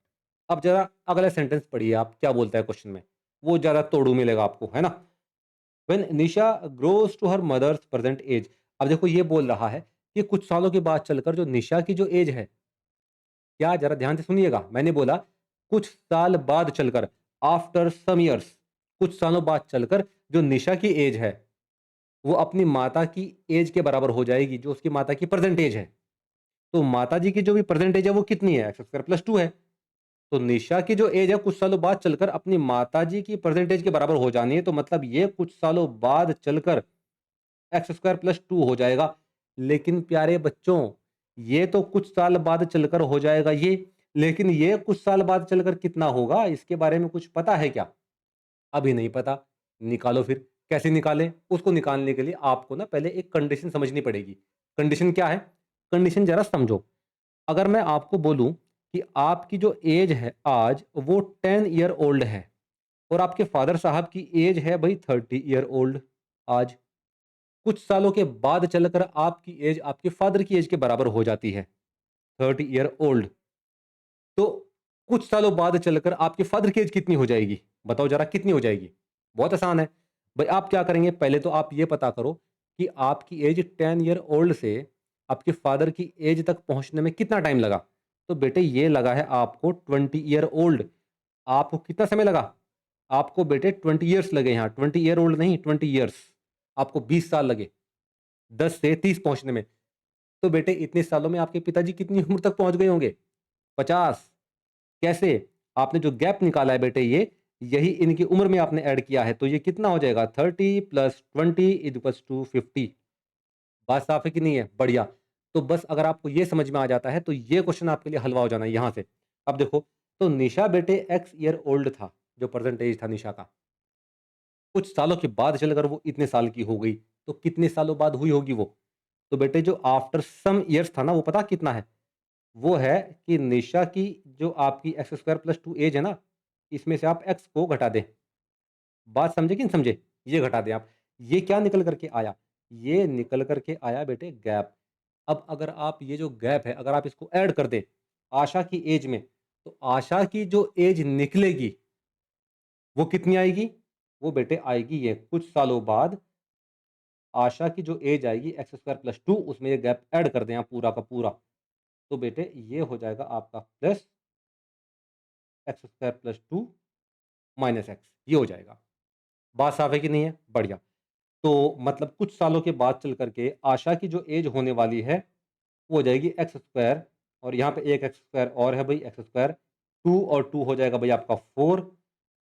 अब जरा अगला सेंटेंस पढ़िए आप, क्या बोलता है क्वेश्चन में, वो ज्यादा तोड़ू मिलेगा आपको, है ना। When Nisha grows to her mother's present age. अब देखो ये बोल रहा है कि कुछ सालों के बाद चलकर जो निशा की जो एज है, क्या जरा ध्यान से सुनिएगा, मैंने बोला कुछ साल बाद चलकर, आफ्टर सम ईयर्स, कुछ सालों बाद चलकर जो निशा की एज है वो अपनी माता की एज के बराबर हो जाएगी, जो उसकी माता की प्रेजेंट एज है। तो माता जी की जो भी प्रेजेंट एज है वो कितनी है, एक्स स्क्वायर प्लस 2 है। तो निशा की जो एज है कुछ सालों बाद चलकर अपनी माता जी की प्रेजेंट एज के बराबर हो जानी है, तो मतलब ये कुछ सालों बाद चलकर एक्स स्क्वायर प्लस 2 हो जाएगा। लेकिन प्यारे बच्चों, ये तो कुछ साल बाद चलकर हो जाएगा ये, लेकिन ये कुछ साल बाद चलकर कितना होगा इसके बारे में कुछ पता है क्या? अभी नहीं पता। निकालो फिर। कैसे निकालें? उसको निकालने के लिए आपको ना पहले एक कंडीशन समझनी पड़ेगी। कंडीशन क्या है? कंडीशन ज़रा समझो। अगर मैं आपको बोलूँ कि आपकी जो एज है आज वो 10 ईयर ओल्ड है और आपके फादर साहब की एज है भई 30 ईयर ओल्ड आज। कुछ सालों के बाद चलकर आपकी एज आपके फादर की एज के बराबर हो जाती है, 30 ईयर ओल्ड। तो कुछ सालों बाद चलकर आपके फादर की एज कितनी हो जाएगी? बताओ ज़रा कितनी हो जाएगी? बहुत आसान है। भई आप क्या करेंगे, पहले तो आप ये पता करो कि आपकी एज 10 ईयर ओल्ड से आपके फादर की एज तक पहुँचने में कितना टाइम लगा? तो बेटे ये लगा है आपको 20 ईयर ओल्ड। आपको कितना समय लगा? आपको बेटे 20 ईयर्स लगे यहाँ, 20 ईयर ओल्ड नहीं, 20 ईयर्स। आपको 20 साल लगे, 10 से 30 पहुँचने में। तो बेटे इतने सालों में आपके पिताजी कितनी उम्र तक पहुँच गए होंगे? 50। कैसे? आपने जो गैप निकाला है बेटे ये, यही इनकी उम्र में आपने ऐड किया है, तो ये कितना हो जाएगा 30 प्लस 20 इक्वल्स टू 50। बात साफ है कि नहीं है? बढ़िया। तो बस अगर आपको ये समझ में आ जाता है तो ये क्वेश्चन आपके लिए हलवा हो जाना है यहाँ से। अब देखो, तो निशा बेटे एक्स ईयर ओल्ड था, जो परसेंटेज था निशा का। कुछ सालों के बाद चलकर वो इतने साल की हो गई, तो कितने सालों बाद हुई होगी वो? तो बेटे जो आफ्टर सम ईयर्स था ना, वो पता कितना है? वो है कि निशा की जो आपकी एक्स स्क्वायर प्लस 2 एज है ना, इसमें से आप एक्स को घटा दें। बात समझे कि नहीं समझे? ये घटा दें आप। ये क्या निकल कर के आया? ये निकल कर के आया बेटे गैप। अब अगर आप ये जो गैप है, अगर आप इसको ऐड कर दें आशा की एज में, तो आशा की जो एज निकलेगी, वो कितनी आएगी? वो बेटे आएगी ये कुछ सालों बाद आशा की जो एज आएगी एक्स स्क्वायर प्लस 2, उसमें ये गैप ऐड कर दें आप पूरा का पूरा। तो बेटे ये हो जाएगा आपका plus x square plus 2 minus x, ये हो जाएगा। बात साफ है कि नहीं है? बढ़िया। तो मतलब कुछ सालों के बाद चल करके आशा की जो एज होने वाली है वो हो जाएगी एक्स स्क्वायर, और यहाँ पे एक एक्स स्क्वायर और है भाई, एक्स स्क्वायर 2 और 2 हो जाएगा भाई आपका 4,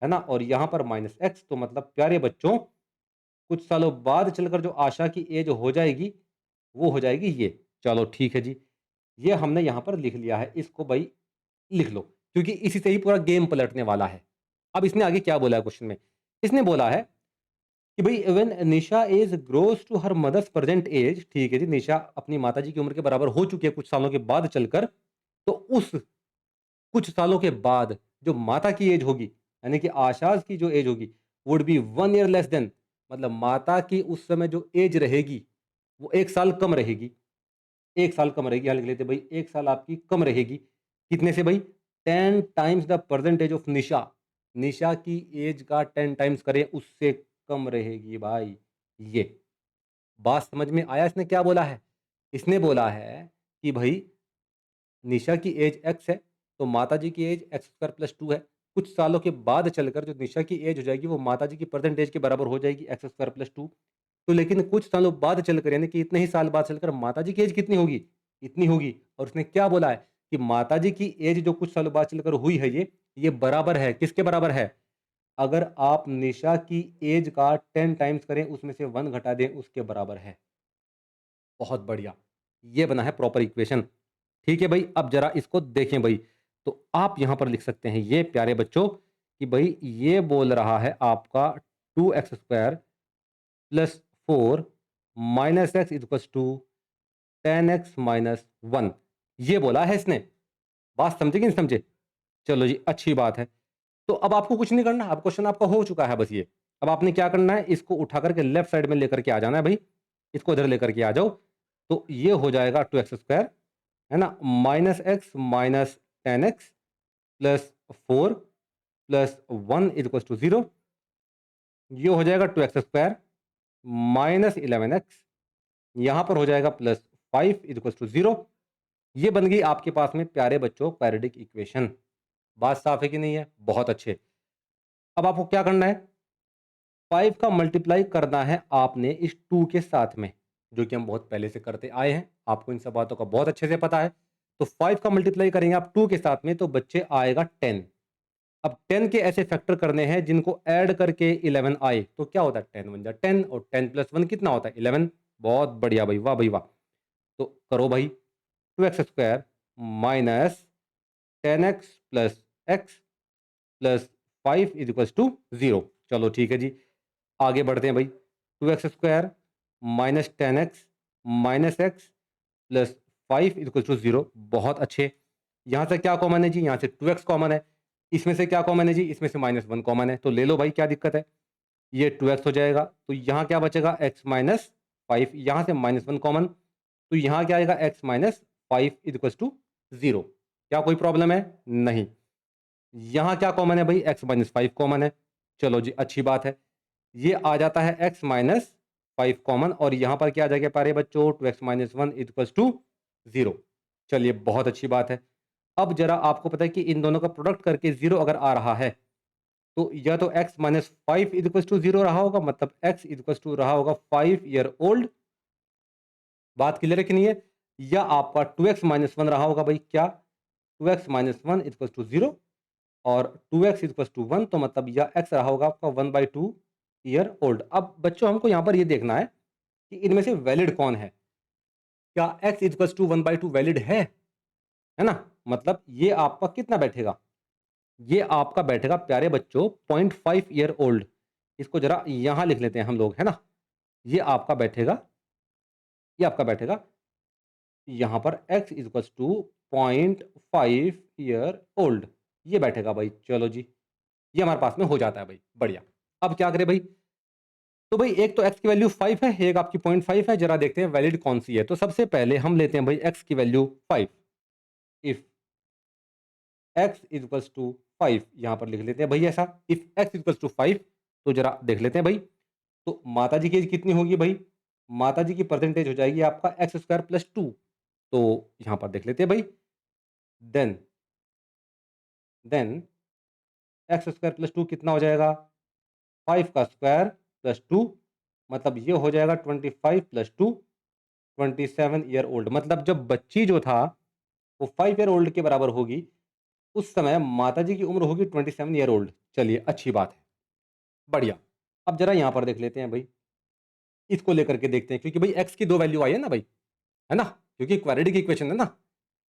है ना, और यहाँ पर माइनस एक्स। तो मतलब प्यारे बच्चों, कुछ सालों बाद चलकर जो आशा की एज हो जाएगी वो हो जाएगी ये। चलो ठीक है जी, ये हमने यहाँ पर लिख लिया है, इसको भाई लिख लो, क्योंकि इसी से ही पूरा गेम पलटने वाला है। अब इसने आगे क्या बोला है क्वेश्चन में? इसने बोला है कि भाई when Nisha age grows to her mother's present age, ठीक है जी, निशा अपनी माताजी की उम्र के बराबर हो चुकी है कुछ सालों के बाद चलकर, तो उस कुछ सालों के बाद जो माता की एज होगी, यानी कि आशाज की जो एज होगी, would be 1 year less than, मतलब माता की उस समय जो एज रहेगी वो 1 साल कम रहेगी। 1 साल कम रहेगी, यहाँ लिख लेते हैं भाई 1 साल आपकी कम रहेगी। कितने से भाई? 10 टाइम्स द परसेंटेज ऑफ निशा। निशा की एज का 10 टाइम्स करें उससे कम रहेगी भाई ये। बात समझ में आया इसने क्या बोला है? इसने बोला है कि भाई निशा की एज एक्स है, तो माता जी की एज एक्स स्क्वायर प्लस 2 है। कुछ सालों के बाद चलकर जो निशा की एज हो जाएगी वो माता जी की प्रेजेंट एज के बराबर हो जाएगी, एक्स स्क्वायर प्लस 2। तो लेकिन कुछ सालों बाद चलकर, यानी कि इतने ही साल बाद चलकर माता जी की एज कितनी होगी? इतनी होगी। और उसने क्या बोला है कि माता जी की एज जो कुछ सालों बाद चलकर हुई है ये बराबर है, किसके बराबर है? अगर आप निशा की एज का 10 टाइम्स करें उसमें से 1 घटा दें उसके बराबर है। बहुत बढ़िया। ये बना है प्रॉपर इक्वेशन। ठीक है भाई, अब जरा इसको देखें भाई। तो आप यहां पर लिख सकते हैं ये प्यारे बच्चों कि भाई ये बोल रहा है आपका 2x² plus 4 minus x equals to 10x minus 1, ये बोला है इसने। बात समझे कि नहीं समझे? चलो जी, अच्छी बात है। तो अब आपको कुछ नहीं करना, अब क्वेश्चन आपका हो चुका है बस ये। अब आपने क्या करना है, इसको उठा करके लेफ्ट साइड में लेकर के आ जाना है भाई। इसको इधर लेकर के आ जाओ। तो ये हो जाएगा 2x², है ना, minus x minus 10x plus 4 plus 1 equals to 0। ये हो जाएगा 2x² माइनस 11x, यहां पर हो जाएगा प्लस 5 इक्वल्स टू 0। ये बन गई आपके पास में प्यारे बच्चों क्वाड्रेटिक इक्वेशन। बात साफ है कि नहीं है? बहुत अच्छे। अब आपको क्या करना है, 5 का मल्टीप्लाई करना है आपने इस 2 के साथ में, जो कि हम बहुत पहले से करते आए हैं, आपको इन सब बातों का बहुत अच्छे से पता है। तो 5 का मल्टीप्लाई करेंगे आप 2 के साथ में, तो बच्चे आएगा 10। अब 10 के ऐसे फैक्टर करने हैं जिनको ऐड करके 11 आए, तो क्या होता है, 10 1 जा 10 और 10 प्लस 1 कितना होता है, 11। बहुत बढ़िया भाई, वाह भाई वाह। तो करो भाई, 2x² minus 10x plus x plus 5 is equals to 0। चलो ठीक है जी, आगे बढ़ते हैं भाई। 2x² minus 10x minus x plus 5 is equals to 0। बहुत अच्छे। यहाँ से क्या कॉमन है जी, यहाँ से 2x कॉमन है। इसमें से क्या कॉमन है जी, इसमें से -1 कॉमन है, तो ले लो भाई, क्या दिक्कत है। ये 2x हो जाएगा, तो यहाँ क्या बचेगा, x माइनस 5। यहाँ से -1 कॉमन, तो यहाँ क्या आएगा, x minus 5 is equals to 0। क्या कोई प्रॉब्लम है? नहीं। यहाँ क्या कॉमन है भाई, x माइनस 5 कॉमन है। चलो जी, अच्छी बात है। ये आ जाता है x माइनस 5 कॉमन, और यहाँ पर क्या आ जाएगा प्यारे बच्चों, 2x माइनस 1 इक्वल्स टू 0। चलिए, बहुत अच्छी बात है। अब जरा आपको पता है कि इन दोनों का प्रोडक्ट करके 0 अगर आ रहा है, तो या तो x माइनस 5 इक्वल्स टू 0 रहा होगा, मतलब x इक्वल्स टू रहा होगा 5 ईयर ओल्ड। बात क्लियर है कि नहीं है? या आपका 2x माइनस 1 रहा होगा भाई, क्या 2x माइनस 1 इक्वल्स टू 0, और 2x इक्वल्स टू 1, तो मतलब या x रहा होगा आपका 1/2 ईयर ओल्ड। अब बच्चों हमको यहाँ पर ये देखना है कि इनमें से वैलिड कौन है। क्या x इक्वल्स टू 1/2 वैलिड है ना? मतलब ये आपका कितना बैठेगा, ये आपका बैठेगा प्यारे बच्चों 0.5 ईयर ओल्ड। इसको जरा यहां लिख लेते हैं हम लोग, है ना। ये आपका बैठेगा, ये आपका बैठेगा यहां पर x equals to 0.5 year old, ये बैठेगा भाई। चलो जी, ये हमारे पास में हो जाता है भाई, बढ़िया। अब क्या करें भाई, तो भाई एक तो x की वैल्यू 5 है, एक आपकी 0.5 है, जरा देखते हैं वैलिड कौन सी है। तो सबसे पहले हम लेते हैं भाई x की value 5। If x equals to 5, यहां पर लिख लेते हैं भाई ऐसा, इफ x इक्वल्स टू 5। तो जरा देख लेते हैं भाई, तो माता जी की एज कितनी होगी भाई, माता जी की परसेंटेज हो जाएगी आपका x² प्लस 2। तो यहां पर देख लेते हैं भाई, देन देन x² प्लस 2 कितना हो जाएगा, 5 का स्क्वायर प्लस 2, मतलब ये हो जाएगा 25 प्लस 2 27 ईयर ओल्ड। मतलब जब बच्ची जो था वो 5 ईयर ओल्ड के बराबर होगी, उस समय माता जी की उम्र होगी 27 ईयर ओल्ड। चलिए, अच्छी बात है, बढ़िया। अब जरा यहां पर देख लेते हैं भाई, इसको लेकर के देखते हैं, क्योंकि भाई x की दो वैल्यू आई है ना भाई, है ना, क्योंकि क्वाड्रेटिक इक्वेशन है ना,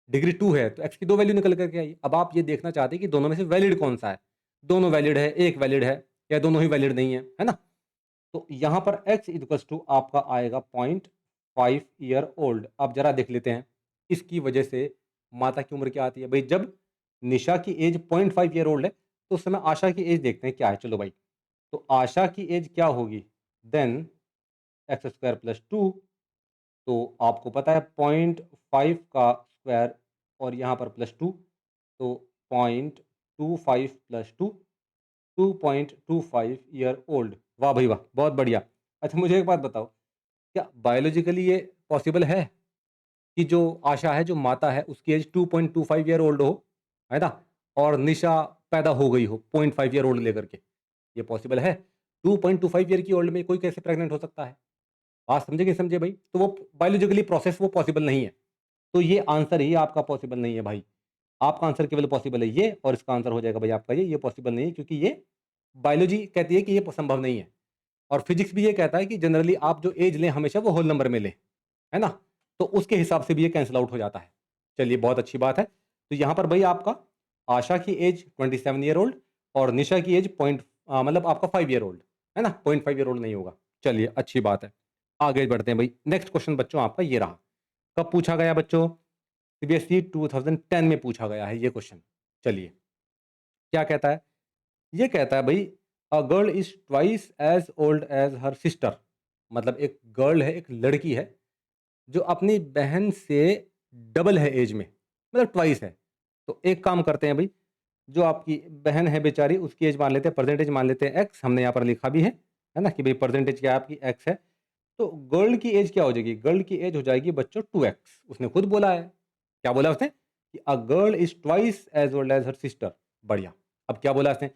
डिग्री 2 है, तो x की दो वैल्यू निकल करके आई। अब आप ये देखना चाहते हैं कि दोनों में से वैलिड कौन सा है, दोनों वैलिड है, एक वैलिड है, या दोनों ही वैलिड नहीं है ना। तो यहां पर x इक्वल्स टू आपका आएगा 0.5 ईयर ओल्ड। अब जरा देख लेते हैं, इसकी वजह से माता की उम्र क्या आती है भाई, जब निशा की एज 0.5 ईयर ओल्ड है, तो उस समय आशा की एज देखते हैं क्या है। चलो भाई, तो आशा की एज क्या होगी, देन x² प्लस 2। तो आपको पता है 0.5 का स्क्वायर और यहाँ पर प्लस 2, तो 0.25 प्लस 2, 2.25 ईयर ओल्ड। वाह भाई वाह, बहुत बढ़िया। अच्छा, मुझे एक बात बताओ, क्या बायोलॉजिकली ये पॉसिबल है कि जो आशा है, जो माता है, उसकी एज 2.25 ईयर ओल्ड हो, है ना, और निशा पैदा हो गई हो 0.5 ईयर ओल्ड लेकर के? ये पॉसिबल है? 2.25 ईयर की ओल्ड में कोई कैसे प्रेग्नेंट हो सकता है? बात समझे कि समझे भाई? तो वो बायोलॉजिकली प्रोसेस वो पॉसिबल नहीं है। तो ये आंसर ही आपका पॉसिबल नहीं है भाई। आपका आंसर केवल पॉसिबल है ये, और इसका आंसर हो जाएगा भाई आपका ये पॉसिबल नहीं है, क्योंकि ये बायोलॉजी कहती है कि ये संभव नहीं है। और फिजिक्स भी ये कहता है कि जनरली आप जो एज लें हमेशा वो होल नंबर में लें, है ना? तो उसके हिसाब से भी ये कैंसल आउट हो जाता है। चलिए बहुत अच्छी बात है। तो यहाँ पर भाई आपका आशा की एज 27 ईयर ओल्ड और निशा की एज मतलब आपका 5 ईयर ओल्ड, है ना? 0.5 ईयर ओल्ड नहीं होगा। चलिए अच्छी बात है। आगे बढ़ते हैं भाई। नेक्स्ट क्वेश्चन बच्चों आपका ये रहा। कब पूछा गया बच्चों? सीबीएसई 2010 में पूछा गया है ये क्वेश्चन। चलिए, क्या कहता है? ये कहता है भाई a girl is twice as old as her sister. मतलब एक गर्ल है, एक लड़की है जो अपनी बहन से डबल है एज में, मतलब ट्वाइस है। तो एक काम करते हैं भाई, जो आपकी बहन है बेचारी उसकी एज मान लेते हैं, परसेंटेज मान लेते हैं एक्स, हमने यहाँ पर लिखा भी है ना कि भाई परसेंटेज क्या है आपकी एक्स है। तो गर्ल की एज क्या हो जाएगी? गर्ल की एज हो जाएगी बच्चों 2x। उसने खुद बोला है। क्या बोला उसने? कि a girl is twice as old as her sister. बढ़िया। अब क्या बोला उसने?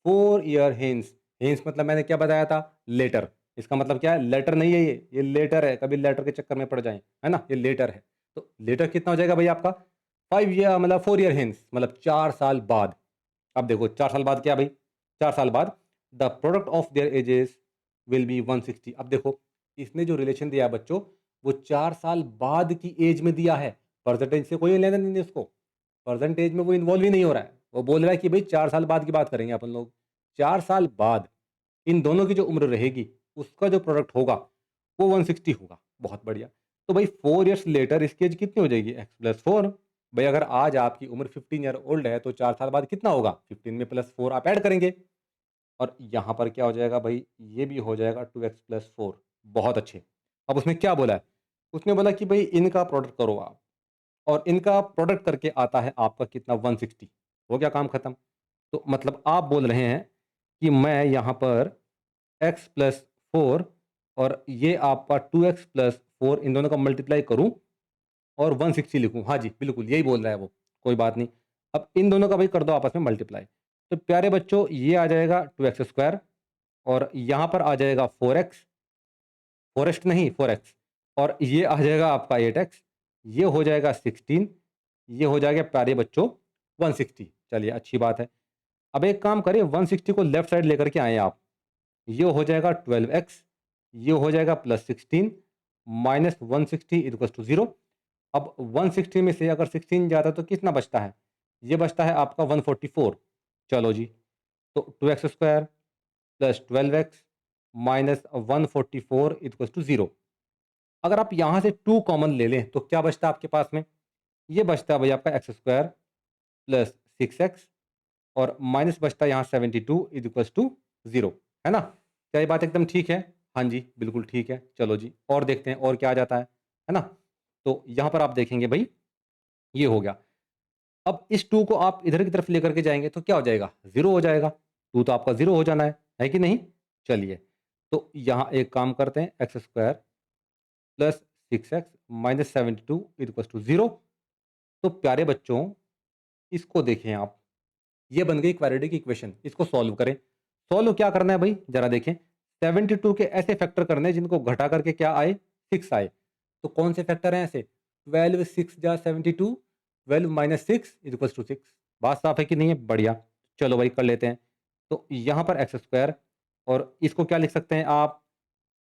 4 ईयर हेंस। हेंस मतलब मैंने क्या बताया था? लेटर। इसका मतलब क्या है? लेटर नहीं है ये लेटर है। कभी लेटर के चक्कर में पड़ जाए, है ना? ये लेटर है। तो लेटर कितना हो जाएगा भाई आपका? 5 ईयर मतलब 4 ईयर हेंस, मतलब 4 साल बाद। अब देखो 4 साल बाद क्या भाई? 4 साल बाद the product of their edges will be 160। अब देखो इसने जो रिलेशन दिया है बच्चों, वो 4 साल बाद की एज में दिया है। परसेंटेज से कोई लेना नहीं है उसको। परसेंटेज में वो इन्वॉल्व ही नहीं हो रहा है। वो बोल रहा है कि भाई 4 साल बाद की बात करेंगे अपन लोग। 4 साल बाद इन दोनों की जो उम्र रहेगी उसका जो प्रोडक्ट होगा वो 160 होगा। बहुत बढ़िया। तो भाई 4 ईयर्स लेटर इसकी एज कितनी हो जाएगी? x+4। भाई अगर आज आपकी उम्र 15 ईयर ओल्ड है तो 4 साल बाद कितना होगा? 15 में +4 आप ऐड करेंगे और यहाँ पर क्या हो जाएगा भाई? ये भी हो जाएगा 2x+4। बहुत अच्छे। अब उसने क्या बोला है? उसने बोला कि भाई इनका प्रोडक्ट करो आप, और इनका प्रोडक्ट करके आता है आपका कितना? 160। हो गया काम खत्म। तो मतलब आप बोल रहे हैं कि मैं यहाँ पर x+4 और ये आपका 2x+4 इन दोनों का मल्टीप्लाई करूँ और 160 लिखूँ। हाँ जी, बिल्कुल यही बोल रहा है वो। कोई बात नहीं। अब इन दोनों का भाई कर दो आपस में मल्टीप्लाई। तो प्यारे बच्चों ये आ जाएगा 2x² और यहाँ पर आ जाएगा 4x, फॉरेस्ट नहीं 4x, और ये आ जाएगा आपका 8x, ये हो जाएगा 16, ये हो जाएगा प्यारे बच्चों 160। चलिए अच्छी बात है। अब एक काम करें, 160 को लेफ्ट साइड लेकर के आए आप। ये हो जाएगा 12x, ये हो जाएगा +16 माइनस 160 इक्वल्स टू 0। अब 160 में से अगर 16 जाता है तो कितना बचता है? ये बचता है आपका 144। चलो जी, तो 2x² plus 12x minus 144 equals to 0। अगर आप यहाँ से 2 कॉमन ले लें तो क्या बचता है आपके पास में? ये बचता है भाई आपका x² प्लस 6x और माइनस बचता है यहाँ 72 इक्वल्स टू 0, है ना? क्या ये बात एकदम ठीक है? हाँ जी, बिल्कुल ठीक है। चलो जी, और देखते हैं और क्या आ जाता है ना? तो यहाँ पर आप देखेंगे भाई, ये हो गया। अब इस 2 को आप इधर की तरफ लेकर के जाएँगे तो क्या हो जाएगा? 0 हो जाएगा। 2 तो आपका 0 हो जाना है कि नहीं? चलिए, तो यहाँ एक काम करते हैं, x² plus 6x minus 72 equals to 0। तो प्यारे बच्चों, इसको देखें आप। ये बन गई क्वाड्रेटिक इक्वेशन। इसको सॉल्व करें। सॉल्व क्या करना है भाई? ज़रा देखें। 72 के ऐसे फैक्टर करने हैं जिनको घटा करके क्या आए? 6 आए। तो कौन से फैक्टर हैं ऐसे? 12 6 जा 72, 12 माइनस 6 इक्वल्स टू 6। बात साफ है कि नहीं है? बढ़िया। चलो भाई कर लेते हैं। तो यहाँ पर x² और इसको क्या लिख सकते हैं आप?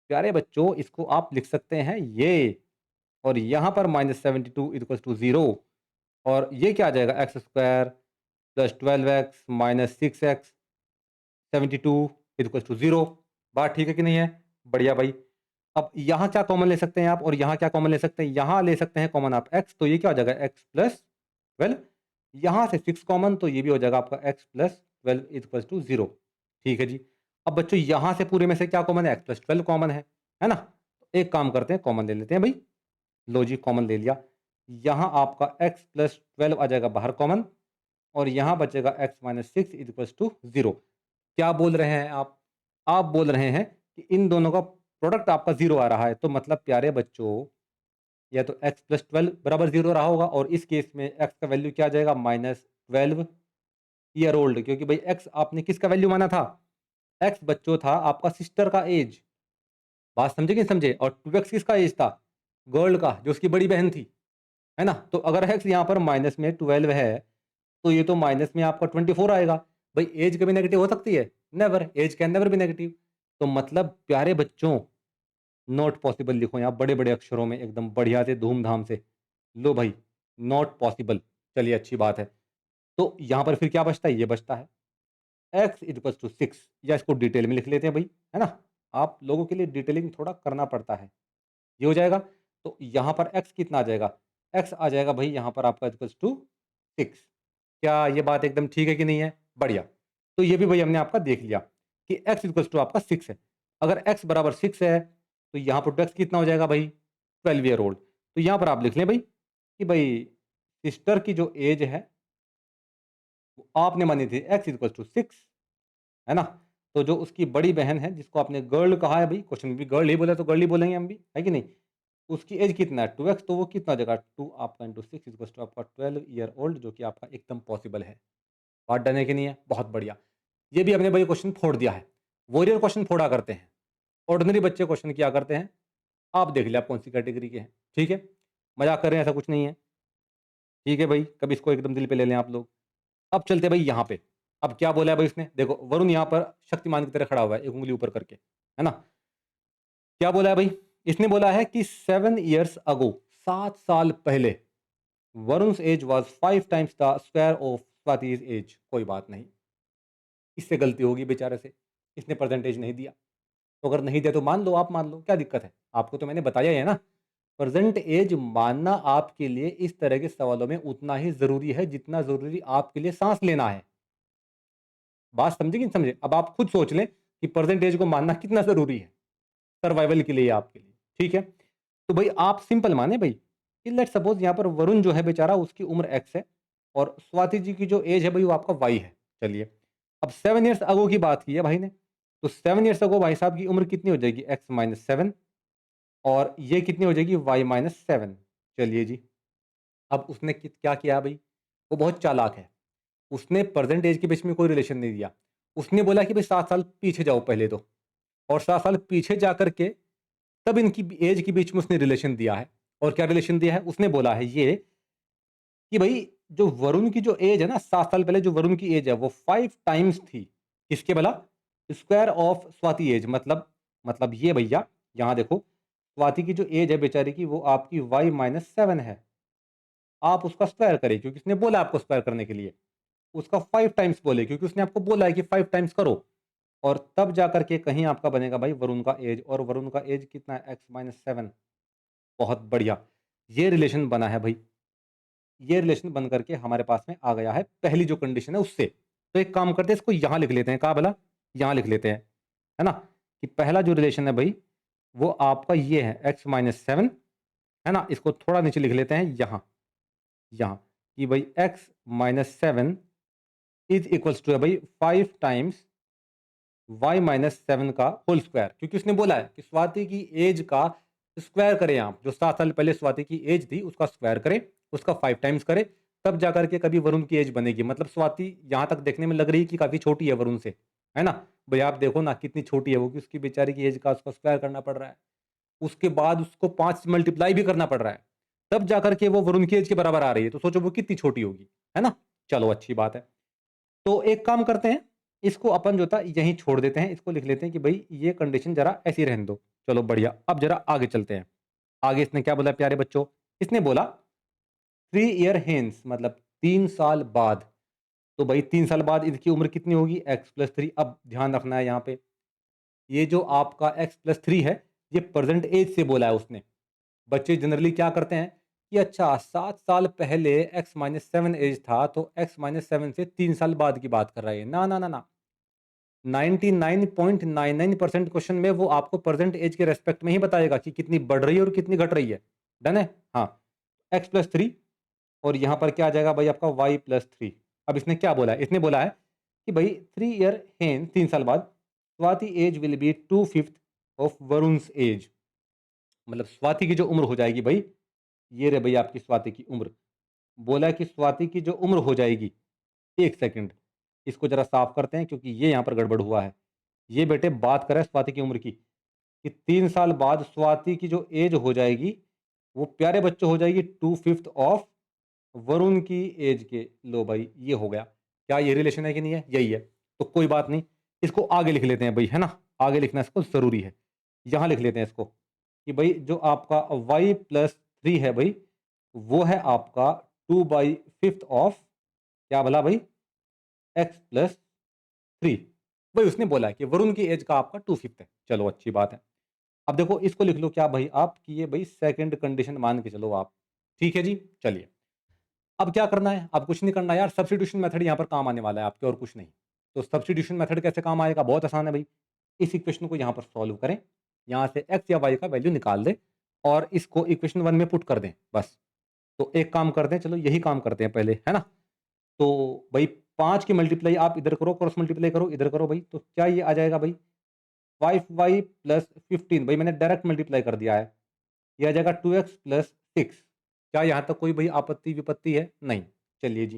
प्यारे बच्चों, इसको आप लिख सकते हैं ये, और यहाँ पर -72 इक्वल्स टू 0, और ये क्या आ जाएगा? x² plus 12x minus 6x 72 equals to 0। बात ठीक है कि नहीं है? बढ़िया भाई। अब यहाँ क्या कॉमन ले सकते हैं आप, और यहाँ क्या कॉमन ले सकते हैं? यहाँ ले सकते हैं कॉमन आप x, तो ये क्या हो जाएगा? x plus 12। यहाँ से 6 कॉमन, तो ये भी हो जाएगा आपका x प्लस 12 इक्वल्स टू 0। ठीक है जी। अब बच्चों यहाँ से पूरे में से क्या कॉमन है? x प्लस 12 कॉमन है ना? तो एक काम करते हैं, कॉमन ले लेते हैं भाई। लो जी, कॉमन ले लिया। यहाँ आपका x प्लस 12 आ जाएगा बाहर कॉमन, और यहाँ बचेगा x माइनस 6 इक्वल्स टू 0। क्या बोल रहे हैं आप? आप बोल रहे हैं कि इन दोनों का प्रोडक्ट आपका 0 आ रहा है। तो मतलब प्यारे बच्चों, या तो x प्लस 12 बराबर 0 रहा होगा, और इस केस में x का वैल्यू क्या आ जाएगा? -12 ईयर ओल्ड, क्योंकि भाई x आपने किसका वैल्यू माना था? x बच्चों था आपका सिस्टर का एज। बात समझे कि नहीं समझे? और 2x किसका एज था? गर्ल का, जो उसकी बड़ी बहन थी, है ना? तो अगर x यहाँ पर माइनस में 12 है, तो ये तो माइनस में आपका 24 आएगा। भाई एज कभी नेगेटिव हो सकती है? Never. Age can never be negative. तो मतलब प्यारे बच्चों, नॉट पॉसिबल लिखो यहाँ बड़े-बड़े अक्षरों में एकदम बढ़िया से धूम-धाम से। लो भाई, नॉट पॉसिबल। चलिए अच्छी बात है। तो यहाँ पर फिर क्या बचता है? ये बचता है x इक्वल्स टू 6, या इसको डिटेल में लिख लेते हैं भाई, है ना? आप लोगों के लिए डिटेलिंग थोड़ा करना पड़ता है। ये हो जाएगा। तो यहाँ पर x कितना आ जाएगा? x आ जाएगा भाई यहाँ पर आपका इक्वल्स टू 6। क्या ये बात एकदम ठीक है कि नहीं है? बढ़िया। तो ये भी भाई हमने आपका देख लिया कि x इक्वल्स टू आपका 6 है। अगर x बराबर 6 है तो यहाँ पर x कितना हो जाएगा भाई? 12 ईयर ओल्ड। तो यहाँ पर आप लिख लें भाई कि भाई सिस्टर की जो एज है वो आपने मानी थी x इक्वल्स टू 6, है ना? तो जो उसकी बड़ी बहन है जिसको आपने गर्ल कहा है भाई, क्वेश्चन में भी गर्ल ही बोला तो गर्ल ही बोलेंगे हम भी, है कि नहीं? उसकी एज कितना है? 2x, तो वो कितना हो जाएगा? 2 आपका इंटू 6 इक्वल्स टू आपका 12 ईयर ओल्ड, जो कि आपका एकदम पॉसिबल है। बात डन है कि नहीं है? बहुत बढ़िया। ये भी हमने भाई क्वेश्चन फोड़ दिया है। वॉरियर क्वेश्चन फोड़ा करते हैं, ऑर्डिनरी बच्चे क्वेश्चन किया करते हैं। आप देख लिया आप कौन सी कैटेगरी के हैं, ठीक है? मजाक कर रहे हैं ऐसा कुछ नहीं है, ठीक है भाई? कभी इसको एकदम दिल पे ले लें आप लोग। अब चलते हैं भाई यहाँ पे। अब क्या बोला है भाई उसने? देखो वरुण यहाँ पर शक्तिमान की तरह खड़ा हुआ है, एक उंगली ऊपर करके, है ना? क्या बोला है भाई? इसने बोला है कि 7 ईयर्स अगो, 7 साल पहले, Varun's age was 5 times the square of Swati's age. कोई बात नहीं, इससे गलती होगी बेचारे से, इसने परसेंटेज नहीं दिया। तो अगर नहीं दिया तो मान लो, आप मान लो, क्या दिक्कत है? आपको तो मैंने बताया ही है ना, प्रेजेंट एज मानना आपके लिए इस तरह के सवालों में उतना ही ज़रूरी है जितना ज़रूरी आपके लिए सांस लेना है। बात समझे कि नहीं समझे? अब आप खुद सोच लें कि प्रेजेंट एज को मानना कितना ज़रूरी है सर्वाइवल के लिए, आपके लिए, ठीक है? तो भाई आप सिंपल माने भाई कि लेट्स सपोज यहाँ पर वरुण जो है बेचारा, उसकी उम्र एक्स है और स्वाति जी की जो एज है भाई वो आपका वाई है। चलिए, अब 7 ईयर्स अगो की बात की है भाई ने, तो 7 ईयर्स अगो भाई साहब की उम्र कितनी हो जाएगी? एक्स माइनस 7, और ये कितनी हो जाएगी? Y minus 7। चलिए जी, अब उसने क्या किया भाई? वो बहुत चालाक है। उसने प्रेजेंट एज के बीच में कोई रिलेशन नहीं दिया। उसने बोला कि भाई 7 साल पीछे जाओ पहले तो, और 7 साल पीछे जा कर के तब इनकी एज के बीच में उसने रिलेशन दिया है। और क्या रिलेशन दिया है? उसने बोला है ये कि भाई जो वरुण की जो एज है ना, 7 साल पहले जो वरुण की एज है वो 5 टाइम्स थी, किसके भला? Square of Swati age. मतलब ये भैया, यहाँ देखो, स्वाति की जो एज है बेचारी की वो आपकी वाई माइनस 7 है। आप उसका स्क्वायर करें क्योंकि उसने बोला आपको स्क्वायर करने के लिए। उसका 5 टाइम्स बोले क्योंकि उसने आपको बोला है कि 5 टाइम्स करो, और तब जा कर के कहीं आपका बनेगा भाई वरुण का एज, और वरुण का एज कितना है? X minus 7। बहुत बढ़िया, ये रिलेशन बना है भाई। ये रिलेशन बन करके हमारे पास में आ गया है पहली जो कंडीशन है उससे। तो एक काम करते हैं, इसको यहाँ लिख लेते हैं। कहाँ भला? यहाँ लिख लेते हैं, है ना? कि पहला जो रिलेशन है भाई वो आपका ये है, एक्स माइनस 7, है ना? इसको थोड़ा नीचे लिख लेते हैं, यहाँ यहाँ कि भाई x minus 7 is equals to है भाई 5 टाइम्स वाई माइनस 7 का होल स्क्वायर, क्योंकि उसने बोला है कि स्वाति की एज का स्क्वायर करें। आप जो 7 साल पहले स्वाति की एज थी उसका स्क्वायर करें, उसका 5 टाइम्स करें, तब जाकर के कभी वरुण की एज बनेगी। मतलब स्वाति यहाँ तक देखने में लग रही है कि काफ़ी छोटी है वरुण से, है ना? भाई आप देखो ना कितनी छोटी है वो, कि उसकी बेचारी की एज का उसका स्क्वायर करना पड़ रहा है, उसके बाद उसको 5 से मल्टीप्लाई भी करना पड़ रहा है, तब जाकर के वो वरुण की एज के बराबर आ रही है। तो सोचो वो कितनी छोटी होगी, है ना? चलो अच्छी बात है। तो एक काम करते हैं, इसको अपन जो था यहीं छोड़ देते हैं, इसको लिख लेते हैं कि भाई ये कंडीशन जरा ऐसी रहने दो। चलो बढ़िया, अब जरा आगे चलते हैं। आगे इसने क्या बोला प्यारे बच्चों? इसने बोला 3 ईयर हेंस, मतलब 3 साल बाद। तो भाई 3 साल बाद इनकी उम्र कितनी होगी? X plus 3। अब ध्यान रखना है यहाँ पे, ये जो आपका एक्स प्लस 3 है ये प्रेजेंट एज से बोला है उसने। बच्चे जनरली क्या करते हैं कि अच्छा 7 साल पहले एक्स माइनस 7 एज था तो एक्स माइनस 7 से 3 साल बाद की बात कर रहा है। ना ना ना ना, 99.99% क्वेश्चन में वो आपको प्रेजेंट एज के रेस्पेक्ट में ही बताएगा कि कितनी बढ़ रही है और कितनी घट रही है। डन है? हाँ, एक्स प्लस 3, और यहाँ पर क्या आ जाएगा भाई आपका वाई प्लस 3। अब इसने क्या बोला है? इसने बोला है कि भाई 3 ईयर हेन, 3 साल बाद, Swati age will be 2/5 of Varun's age. मतलब स्वाति की जो उम्र हो जाएगी भाई, ये रहे भाई आपकी स्वाति की उम्र। बोला है कि स्वाति की जो उम्र हो जाएगी, एक सेकंड, इसको जरा साफ करते हैं क्योंकि ये यहाँ पर गड़बड़ हुआ है। ये बेटे बात कर रहा है स्वाति की उम्र की, कि 3 साल बाद स्वाति की जो एज हो जाएगी वो प्यारे बच्चों हो जाएगी 2/5 ऑफ वरुण की एज के। लो भाई ये हो गया। क्या ये रिलेशन है कि नहीं है? यही है। तो कोई बात नहीं, इसको आगे लिख लेते हैं भाई, है ना? आगे लिखना इसको ज़रूरी है। यहाँ लिख लेते हैं इसको कि भाई जो आपका y+3 है भाई, वो है आपका 2/5 ऑफ क्या भला भाई, x+3। भाई उसने बोला है कि वरुण की एज का आपका 2/5 है। चलो अच्छी बात है। अब देखो इसको लिख लो क्या भाई आप, कि ये भाई सेकंड कंडीशन मान के चलो आप। ठीक है जी, चलिए। अब क्या करना है, अब कुछ नहीं करना यार, सब्स्टिट्यूशन मेथड यहाँ पर काम आने वाला है आपके, और कुछ नहीं। तो सब्स्टिट्यूशन मेथड कैसे काम आएगा, बहुत आसान है भाई। इस इक्वेशन को यहाँ पर सॉल्व करें, यहाँ से x या y का वैल्यू निकाल दें और इसको इक्वेशन 1 में पुट कर दें बस। तो एक काम करते हैं, चलो यही काम करते हैं पहले, है ना। तो भाई 5 की मल्टीप्लाई आप इधर करो, क्रॉस मल्टीप्लाई करो इधर करो भाई, तो क्या ये आ जाएगा भाई 5y प्लस 15। भाई मैंने डायरेक्ट मल्टीप्लाई कर दिया है, ये आ जाएगा 2x प्लस 6। क्या यहाँ तक कोई भाई आपत्ति विपत्ति है, नहीं। चलिए जी,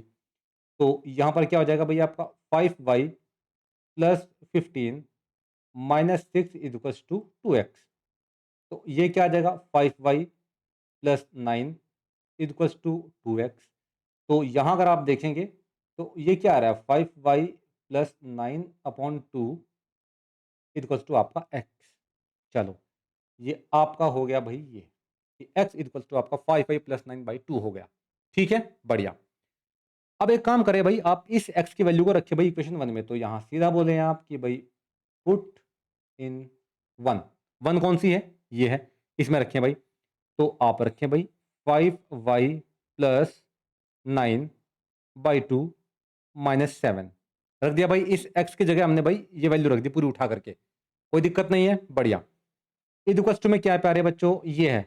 तो यहाँ पर क्या हो जाएगा भाई आपका 5y plus 15 minus 6 equals to 2x। तो ये क्या आ जाएगा 5y plus 9 equals to 2x। तो यहाँ अगर आप देखेंगे तो ये क्या आ रहा है 5y प्लस 9/2 इक्वल्स टू आपका x। चलो ये आपका हो गया भाई, ये कि x इक्वल्स टू आपका 5y प्लस 9/2 हो गया। ठीक है, बढ़िया। अब एक काम करें भाई, आप इस x की वैल्यू को रखें भाई इक्वेशन 1 में, तो यहाँ सीधा बोले आप कि भाई पुट इन 1। 1 कौन सी है, ये है, इसमें रखें भाई। तो आप रखें भाई 5y प्लस 9/2 माइनस 7 रख दिया भाई। इस x की जगह हमने भाई ये वैल्यू रख दी पूरी उठा करके, कोई दिक्कत नहीं है, बढ़िया। इक्वल्स टू में क्या है प्यारे बच्चों, ये है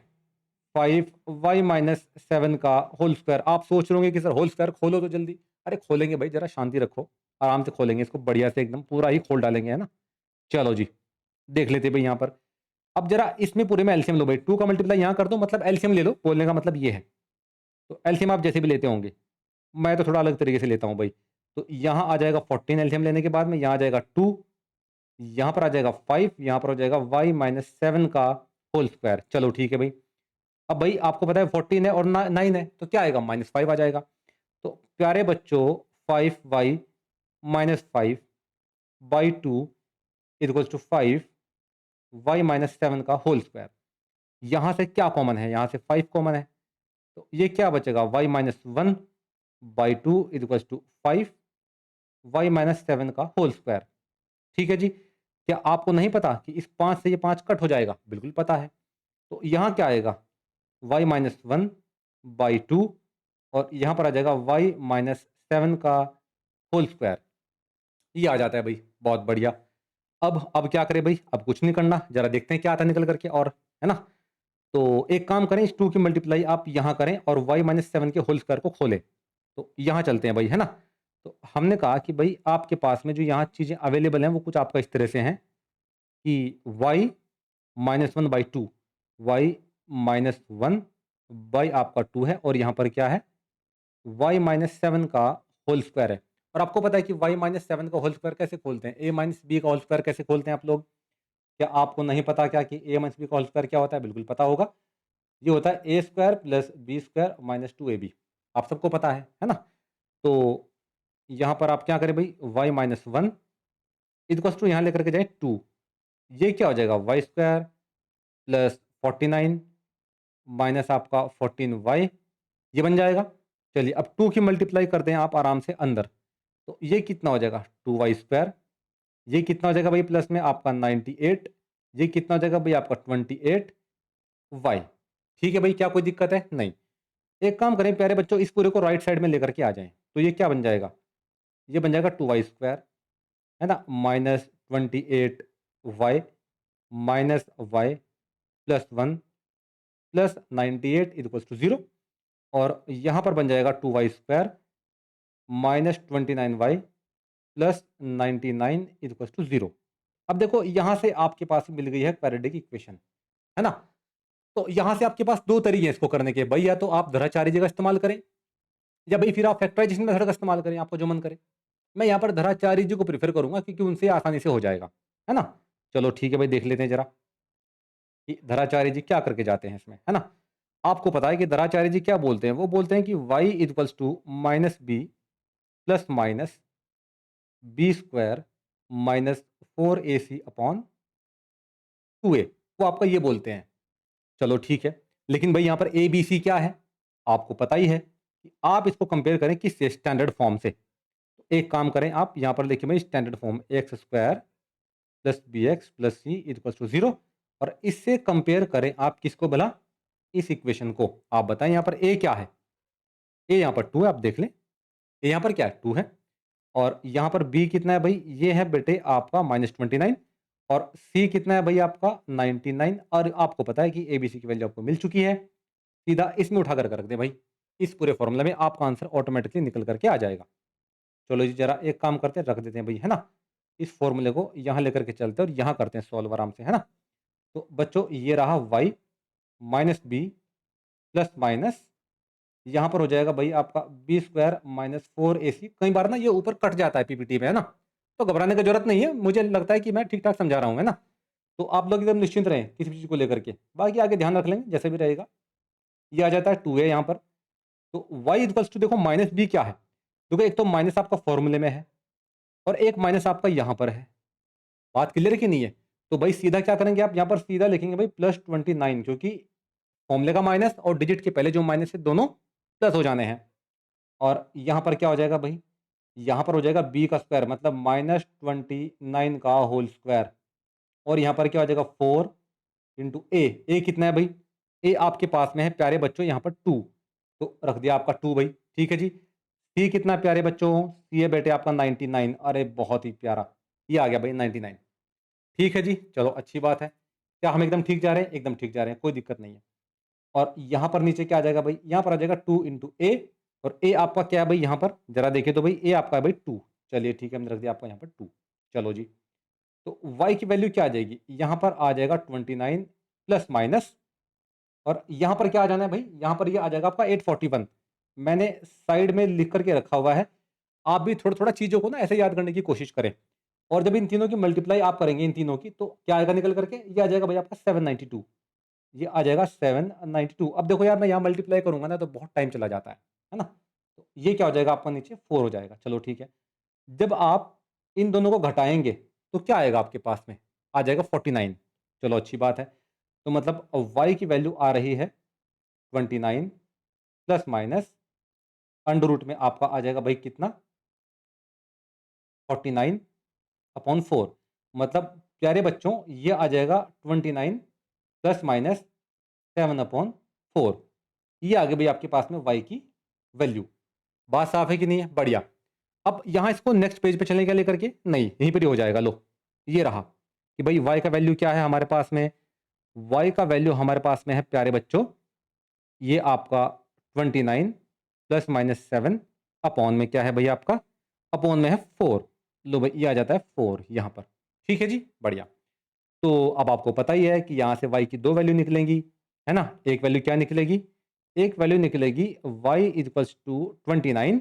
5y माइनस 7 का होल स्क्वायर। आप सोच रहे होंगे कि सर होल स्क्वायर खोलो तो जल्दी। अरे खोलेंगे भाई, जरा शांति रखो, आराम से खोलेंगे इसको, बढ़िया से एकदम पूरा ही खोल डालेंगे, है ना। चलो जी, देख लेते भाई यहाँ पर। अब जरा इसमें पूरे में एलसीएम लो भाई, 2 का मल्टीप्लाई यहाँ कर दो, मतलब एलसीएम ले लो, बोलने का मतलब ये है। तो एलसीएम आप जैसे भी लेते होंगे, मैं तो थोड़ा अलग तरीके से लेता हूँ भाई। तो यहाँ आ जाएगा 14 एलसीएम लेने के बाद में, यहाँ आ जाएगा 2, यहाँ पर आ जाएगा 5, यहाँ पर हो जाएगा y माइनस 7 का होल स्क्वायर। चलो ठीक है भाई। अब भाई आपको पता है 14 है और 9 है, तो क्या आएगा -5 आ जाएगा। तो प्यारे बच्चों 5y minus 5/2 equals to 5y minus 7 का होल स्क्वायर। यहाँ से क्या कॉमन है, यहाँ से 5 कॉमन है, तो ये क्या बचेगा y minus 1/2 equals to 5y minus 7 का होल स्क्वायर। ठीक है जी। क्या आपको नहीं पता कि इस 5 से ये 5 कट हो जाएगा, बिल्कुल पता है। तो यहाँ क्या आएगा y माइनस 1/2 और यहाँ पर आ जाएगा y माइनस 7 का होल स्क्वायर। ये आ जाता है भाई, बहुत बढ़िया। अब क्या करें भाई, अब कुछ नहीं करना, जरा देखते हैं क्या आता है निकल करके, और है ना। तो एक काम करें, इस 2 की मल्टीप्लाई आप यहाँ करें और y माइनस 7 के होल स्क्वायर को खोलें। तो यहाँ चलते हैं भाई, है ना। तो हमने कहा कि भाई आपके पास में जो यहाँ चीज़ें अवेलेबल हैं वो कुछ आपका इस तरह से हैं कि y minus 1/2, y minus 1 by आपका 2 है, और यहाँ पर क्या है y माइनस 7 का होल स्क्वायर है। और आपको पता है कि y माइनस 7 का होल स्क्वायर कैसे खोलते हैं, a माइनस बी का होल स्क्वायर कैसे खोलते हैं आप लोग। क्या आपको नहीं पता क्या कि a माइनस बी का होल स्क्वायर क्या होता है, बिल्कुल पता होगा। ये होता है a square plus B square minus 2ab। आप सबको पता है ना। तो यहाँ पर आप क्या करें भाई, y माइनस 1 इक्वल्स टू यहाँ लेकर के जाए 2। ये क्या हो जाएगा y स्क्वायर प्लस 49 माइनस आपका 14y, ये बन जाएगा। चलिए अब 2 की मल्टीप्लाई कर दें आप आराम से अंदर, तो ये कितना हो जाएगा 2y स्क्वायर। ये कितना हो जाएगा भाई प्लस में आपका 98, ये कितना हो जाएगा भाई आपका 28y। ठीक है भाई, क्या कोई दिक्कत है, नहीं। एक काम करें प्यारे बच्चों, इस पूरे को राइट साइड में लेकर के आ जाएं, तो ये क्या बन जाएगा, ये बन जाएगा 2y स्क्वायर, है ना, minus 28y minus y plus 1 plus 98 equals to 0। और यहाँ पर बन जाएगा 2y square minus 29y plus 99 equals to 0। अब देखो यहाँ से आपके पास मिल गई है क्वाड्रेटिक इक्वेशन, है ना। तो यहाँ से आपके पास दो तरीके हैं इसको करने के भाई, या तो आप धराचार्य का इस्तेमाल करें, या भाई फिर आप फैक्टराइजेशन मेथड का इस्तेमाल करें, आपको जो मन करे। मैं यहाँ पर धराचार्य जी को प्रीफर करूंगा क्योंकि उनसे आसानी से हो जाएगा, है ना। चलो ठीक है भाई, देख लेते हैं जरा कि धराचार्य जी क्या करके जाते हैं इसमें, है ना। आपको पता है कि धराचार्य जी क्या बोलते हैं, वो बोलते हैं कि y equals to minus b plus minus b square minus 4ac upon 2a, वो आपका ये बोलते हैं। चलो ठीक है, लेकिन भाई यहाँ पर ए बी सी क्या है, आपको पता ही है कि आप इसको कंपेयर करें किससे? स्टैंडर्ड फॉर्म से। एक काम करें आप यहाँ पर लिखिए भाई standard form x square plus b x plus c equal to 0 और इससे कंपेयर करें आप किसको भला? इस इक्वेशन को। आप बताएं यहाँ पर ए क्या है? ए यहाँ पर 2 है, आप देख लें। ए यहाँ पर क्या है? 2 है और यहाँ पर बी कितना है भाई? ये है बेटे आपका -29 और सी कितना है भाई आपका? 99 और आपको पता है कि एबीसी की वैल्यू आपको मिल चुकी है। सीधा इसमें उठा कर रख दें भाई। इस पूरे फॉर्मूला में आपका आंसर ऑटोमेटिकली निकल करके आ जाएगा। चलो जी ज़रा एक काम करते हैं, रख देते हैं भाई, है ना? इस फॉर्मूले को यहाँ लेकर के चलते हैं और यहाँ करते हैं सॉल्व आराम से, है ना? तो बच्चों ये रहा y minus b plus minus यहाँ पर हो जाएगा भाई आपका बी स्क्वायर माइनस 4ac। कई बार ना ये ऊपर कट जाता है पीपीटी में, है ना? तो घबराने की जरूरत नहीं है, मुझे लगता है कि मैं ठीक ठाक समझा रहा हूँ, है ना? तो आप लोग एकदम निश्चिंत रहें किसी चीज़ को लेकर के, बाकी आगे ध्यान रख लेंगे जैसे भी रहेगा। ये आ जाता है 2a यहाँ पर। तो y इक्वल्स टू देखो माइनस बी क्या है? देखो एक तो माइनस आपका फॉर्मूले में है और एक माइनस आपका यहाँ पर है। बात क्लियर है कि नहीं है? तो भाई सीधा क्या करेंगे आप यहाँ पर सीधा लिखेंगे भाई +29 क्योंकि फॉर्मूले का माइनस और डिजिट के पहले जो माइनस है दोनों प्लस हो जाने हैं। और यहाँ पर क्या हो जाएगा भाई? यहाँ पर हो जाएगा b का स्क्वायर मतलब -29 का होल स्क्वायर और यहाँ पर क्या हो जाएगा 4 इंटू ए कितना है भाई? ए आपके पास में है प्यारे बच्चों यहाँ पर 2, तो रख दिया आपका 2 भाई, ठीक है जी। सी कितना है प्यारे बच्चों? सी है बेटे आपका 99। अरे बहुत ही प्यारा, ये आ गया भाई 99। ठीक है जी, चलो अच्छी बात है। क्या हम एकदम ठीक जा रहे हैं? एकदम ठीक जा रहे हैं, कोई दिक्कत नहीं है। और यहाँ पर नीचे क्या आ जाएगा भाई? यहाँ पर आ जाएगा 2 इंटू ए और ए आपका क्या है भाई यहाँ पर? जरा देखिए तो भाई ए आपका है भाई 2। चलिए ठीक है, हमने रख दिया आपका यहाँ पर 2। चलो जी, तो y की वैल्यू क्या आ जाएगी? यहाँ पर आ जाएगा 29 प्लस माइनस और यहाँ पर क्या आ जाना है भाई? यहाँ पर ये आ जाएगा आपका 841। मैंने साइड में लिख करके रखा हुआ है, आप भी थोड़ा-थोड़ा चीज़ों को ना ऐसे याद करने की कोशिश करें। और जब इन तीनों की मल्टीप्लाई आप करेंगे इन तीनों की, तो क्या आएगा निकल करके? ये आ जाएगा भाई आपका 792। ये आ जाएगा 792। अब देखो यार मैं यहाँ मल्टीप्लाई करूँगा ना तो बहुत टाइम चला जाता है ना? तो ये क्या हो जाएगा आपका नीचे 4 हो जाएगा। चलो ठीक है। जब आप इन दोनों को घटाएँगे तो क्या आएगा आपके पास में? आ जाएगा 49। चलो अच्छी बात है। तो मतलब y की वैल्यू आ रही है 29 प्लस माइनस अंडर रूट में आपका आ जाएगा भाई कितना? 49 अपॉन 4 मतलब प्यारे बच्चों ये आ जाएगा 29 प्लस माइनस 7 अपॉन 4। ये आ गई भाई आपके पास में y की वैल्यू। बात साफ है कि नहीं है? बढ़िया। अब यहाँ इसको नेक्स्ट पेज पे चलें क्या लेकर के? नहीं, यहीं पर ही हो जाएगा। लो ये रहा कि भाई y का वैल्यू क्या है हमारे पास में? y का वैल्यू हमारे पास में है प्यारे बच्चों ये आपका 29 प्लस माइनस 7 अपॉन में क्या है भैया आपका? अपॉन में है 4। लो भाई ये आ जाता है 4 यहाँ पर। ठीक है जी, बढ़िया। तो अब आपको पता ही है कि यहाँ से y की 2 वैल्यू निकलेंगी, है ना? एक वैल्यू क्या निकलेगी? एक वैल्यू निकलेगी y equals to 29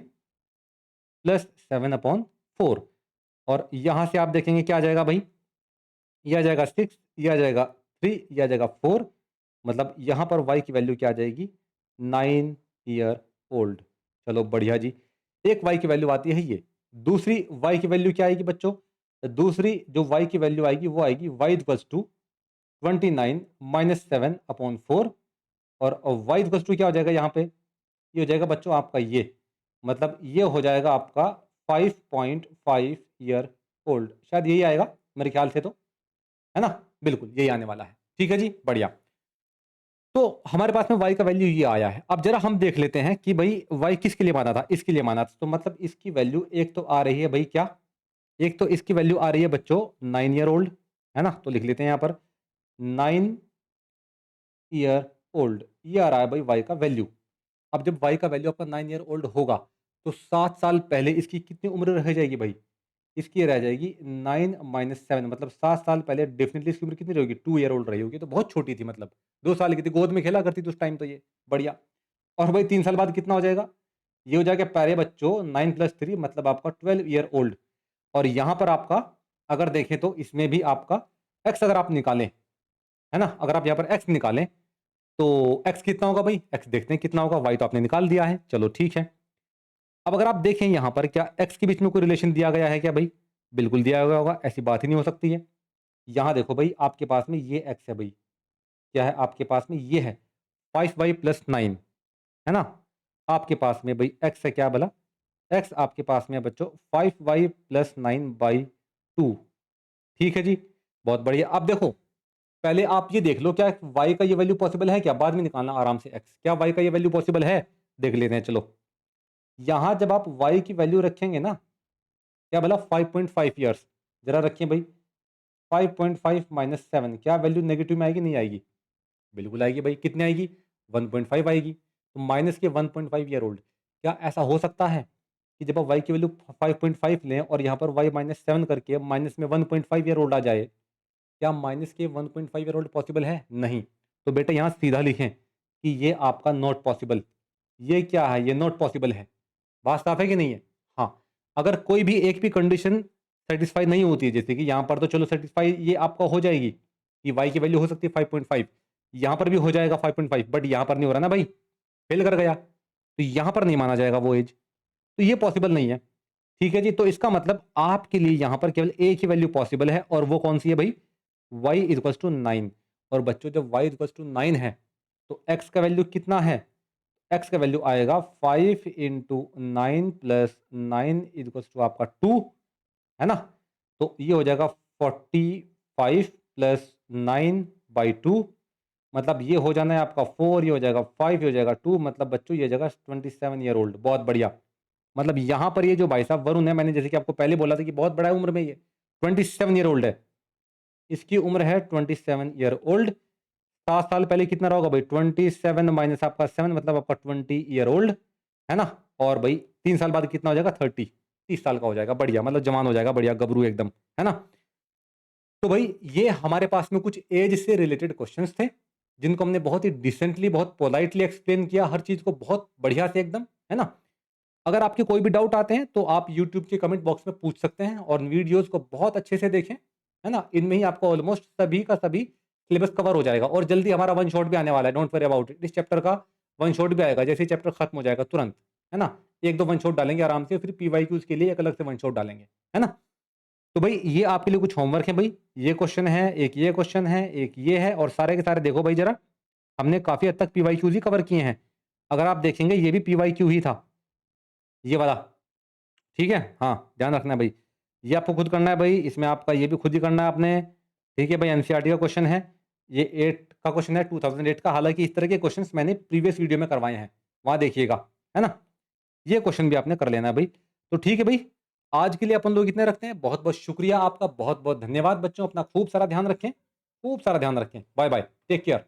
plus 7 upon 4 और यहाँ से आप देखेंगे क्या आ जाएगा भाई? ये आ जाएगा 6, ये आ जाएगा 3, ये आ जाएगा 4 मतलब यहाँ पर y की वैल्यू क्या आ जाएगी? 9 ईयर ओल्ड। चलो बढ़िया जी। एक y की वैल्यू आती है ये। दूसरी y की वैल्यू क्या आएगी बच्चों? दूसरी जो y की वैल्यू आएगी वो आएगी y equals to 29 minus 7 upon 4 और y इक्वल्स टू क्या हो जाएगा यहाँ पे? ये हो जाएगा बच्चों आपका ये। मतलब ये हो जाएगा आपका 5.5 ईयर ओल्ड। शायद यही आएगा मेरे ख्याल से तो। है ना? बिल्कुल यही आने वाला है। ठीक है जी, बढ़िया। तो हमारे पास में y का वैल्यू ये आया है। अब ज़रा हम देख लेते हैं कि भई y किसके लिए माना था? इसके लिए माना था। तो मतलब इसकी वैल्यू एक तो आ रही है भई क्या? एक तो इसकी वैल्यू आ रही है बच्चों 9 ईयर ओल्ड, है ना? तो लिख लेते हैं यहाँ पर 9 ईयर ओल्ड। ये आ रहा है भई y का वैल्यू। अब जब y का वैल्यू आपका 9 ईयर ओल्ड होगा, तो 7 साल पहले इसकी कितनी उम्र रह जाएगी भई? इसकी रह जाएगी 9 माइनस 7 मतलब 7 साल पहले डेफ़िनिटली इसकी उम्र कितनी रही होगी? 2 ईयर ओल्ड रही होगी। तो बहुत छोटी थी मतलब 2 साल की थी, गोद में खेला करती थी उस टाइम तो ये, बढ़िया। और भाई 3 साल बाद कितना हो जाएगा? ये हो जाएगा प्यारे बच्चों 9 प्लस 3 मतलब आपका 12 ईयर ओल्ड और यहाँ पर आपका अगर देखें तो इसमें भी आपका x अगर आप निकालें, है ना? अगर आप यहाँ पर x निकालें, तो x कितना होगा भाई? x देखते हैं कितना होगा, y तो आपने निकाल दिया है, चलो ठीक है। अब अगर आप देखें यहाँ पर क्या x के बीच में कोई रिलेशन दिया गया है क्या भाई? बिल्कुल दिया गया होगा, ऐसी बात ही नहीं हो सकती है। यहाँ देखो भाई आपके पास में ये x है भाई, क्या है आपके पास में ये है 5y प्लस 9, है ना? आपके पास में भाई x है क्या भला? x आपके पास में है बच्चों 5y + 9/2। ठीक है जी, बहुत बढ़िया। अब देखो, पहले आप ये देख लो क्या y का ये वैल्यू पॉसिबल है क्या? बाद में निकालना आराम से x। क्या y का ये वैल्यू पॉसिबल है? देख लेते हैं चलो। यहाँ जब आप y की वैल्यू रखेंगे ना, क्या भला 5.5 ईयर्स, ज़रा रखिए भाई। 5.5 - 7 क्या वैल्यू नेगेटिव में आएगी नहीं आएगी? बिल्कुल आएगी भाई। कितनी आएगी? 1.5 आएगी। तो माइनस के 1.5 ईयर ओल्ड। क्या ऐसा हो सकता है कि जब आप y की वैल्यू 5.5 लें और यहाँ पर y -7 करके माइनस में 1.5 ईयर ओल्ड आ जाए? क्या माइनस के 1.5 ईयर ओल्ड पॉसिबल है? नहीं। तो बेटा यहाँ सीधा लिखें कि ये आपका नॉट पॉसिबल। ये क्या है? ये नॉट पॉसिबल है। बात साफ है कि नहीं है? हाँ, अगर कोई भी एक भी कंडीशन सेटिस्फाई नहीं होती है, जैसे कि यहाँ पर तो चलो सेटिस्फाई ये आपका हो जाएगी कि y की वैल्यू हो सकती है 5.5, यहाँ पर भी हो जाएगा 5.5, बट यहाँ पर नहीं हो रहा ना भाई, फेल कर गया, तो यहाँ पर नहीं माना जाएगा वो एज, तो ये पॉसिबल नहीं है। ठीक है जी, तो इसका मतलब आपके लिए यहाँ पर केवल एक ही वैल्यू पॉसिबल है, और वो कौन सी है भाई? y equals to 9। और बच्चों जब y इक्वल्स टू 9 है तो x का वैल्यू कितना है? x का वैल्यू आएगा 5 × 9 + 9 इक्वल्स टू आपका 2, है ना? तो ये हो जाएगा 45 + 9/2, मतलब ये हो जाना है आपका 4, ये हो जाएगा 5, ये हो जाएगा 2, मतलब बच्चों ये हो जाएगा 27 ईयर ओल्ड। बहुत बढ़िया। मतलब यहाँ पर ये जो भाई साहब वरुण है, मैंने जैसे कि आपको पहले बोला था कि बहुत बड़ा उम्र में ये 27 ईयर ओल्ड है। इसकी उम्र है 27 ईयर ओल्ड। 7 साल पहले कितना रहा होगा भाई? 27 माइनस आपका 7, मतलब आपका 20 ईयर ओल्ड, है ना? और भाई 3 साल बाद कितना हो जाएगा? 30 साल का हो जाएगा। बढ़िया, मतलब जवान हो जाएगा, बढ़िया गबरू एकदम, है ना? तो भाई ये हमारे पास में कुछ एज से रिलेटेड क्वेश्चंस थे, जिनको हमने बहुत ही डिसेंटली, बहुत पोलाइटली एक्सप्लेन किया, हर चीज़ को बहुत बढ़िया से एकदम, है ना? अगर आपके कोई भी डाउट आते हैं तो आप यूट्यूब के कमेंट बॉक्स में पूछ सकते हैं, और वीडियोज़ को बहुत अच्छे से देखें, है ना? इनमें ही आपको ऑलमोस्ट सभी का सभी सिलेबस कवर हो जाएगा, और जल्दी हमारा वन शॉट भी आने वाला है, डोंट वरी अबाउट इट। इस चैप्टर का वन शॉट भी आएगा, जैसे ही चैप्टर खत्म हो जाएगा तुरंत, है ना? 1-2 वन शॉट डालेंगे आराम से, फिर पीवाईक्यूज़ के लिए एक अलग से वन शॉट डालेंगे, है ना? तो भाई ये आपके लिए कुछ होमवर्क है भाई। ये क्वेश्चन है, एक ये क्वेश्चन है, एक ये है, और सारे के सारे देखो भाई ज़रा, हमने काफ़ी हद तक पीवाईक्यूज़ ही कवर किए हैं। अगर आप देखेंगे ये भी पीवाईक्यू ही था, ये वाला। ठीक है? हाँ, ध्यान रखना है भाई। ये आपको खुद करना है भाई, इसमें आपका ये भी खुद ही करना है आपने। ठीक है भाई, एनसीईआरटी का क्वेश्चन है। ये 8 का क्वेश्चन है, 2008 का। हालाँकि इस तरह के क्वेश्चन्स मैंने प्रीवियस वीडियो में करवाए हैं, वहाँ देखिएगा, है ना? ये क्वेश्चन भी आपने कर लेना है भाई। तो ठीक है भाई, आज के लिए अपन लोग इतने रखते हैं। बहुत-बहुत शुक्रिया आपका, बहुत-बहुत धन्यवाद बच्चों। अपना खूब सारा ध्यान रखें, खूब सारा ध्यान रखें। Bye bye, take care.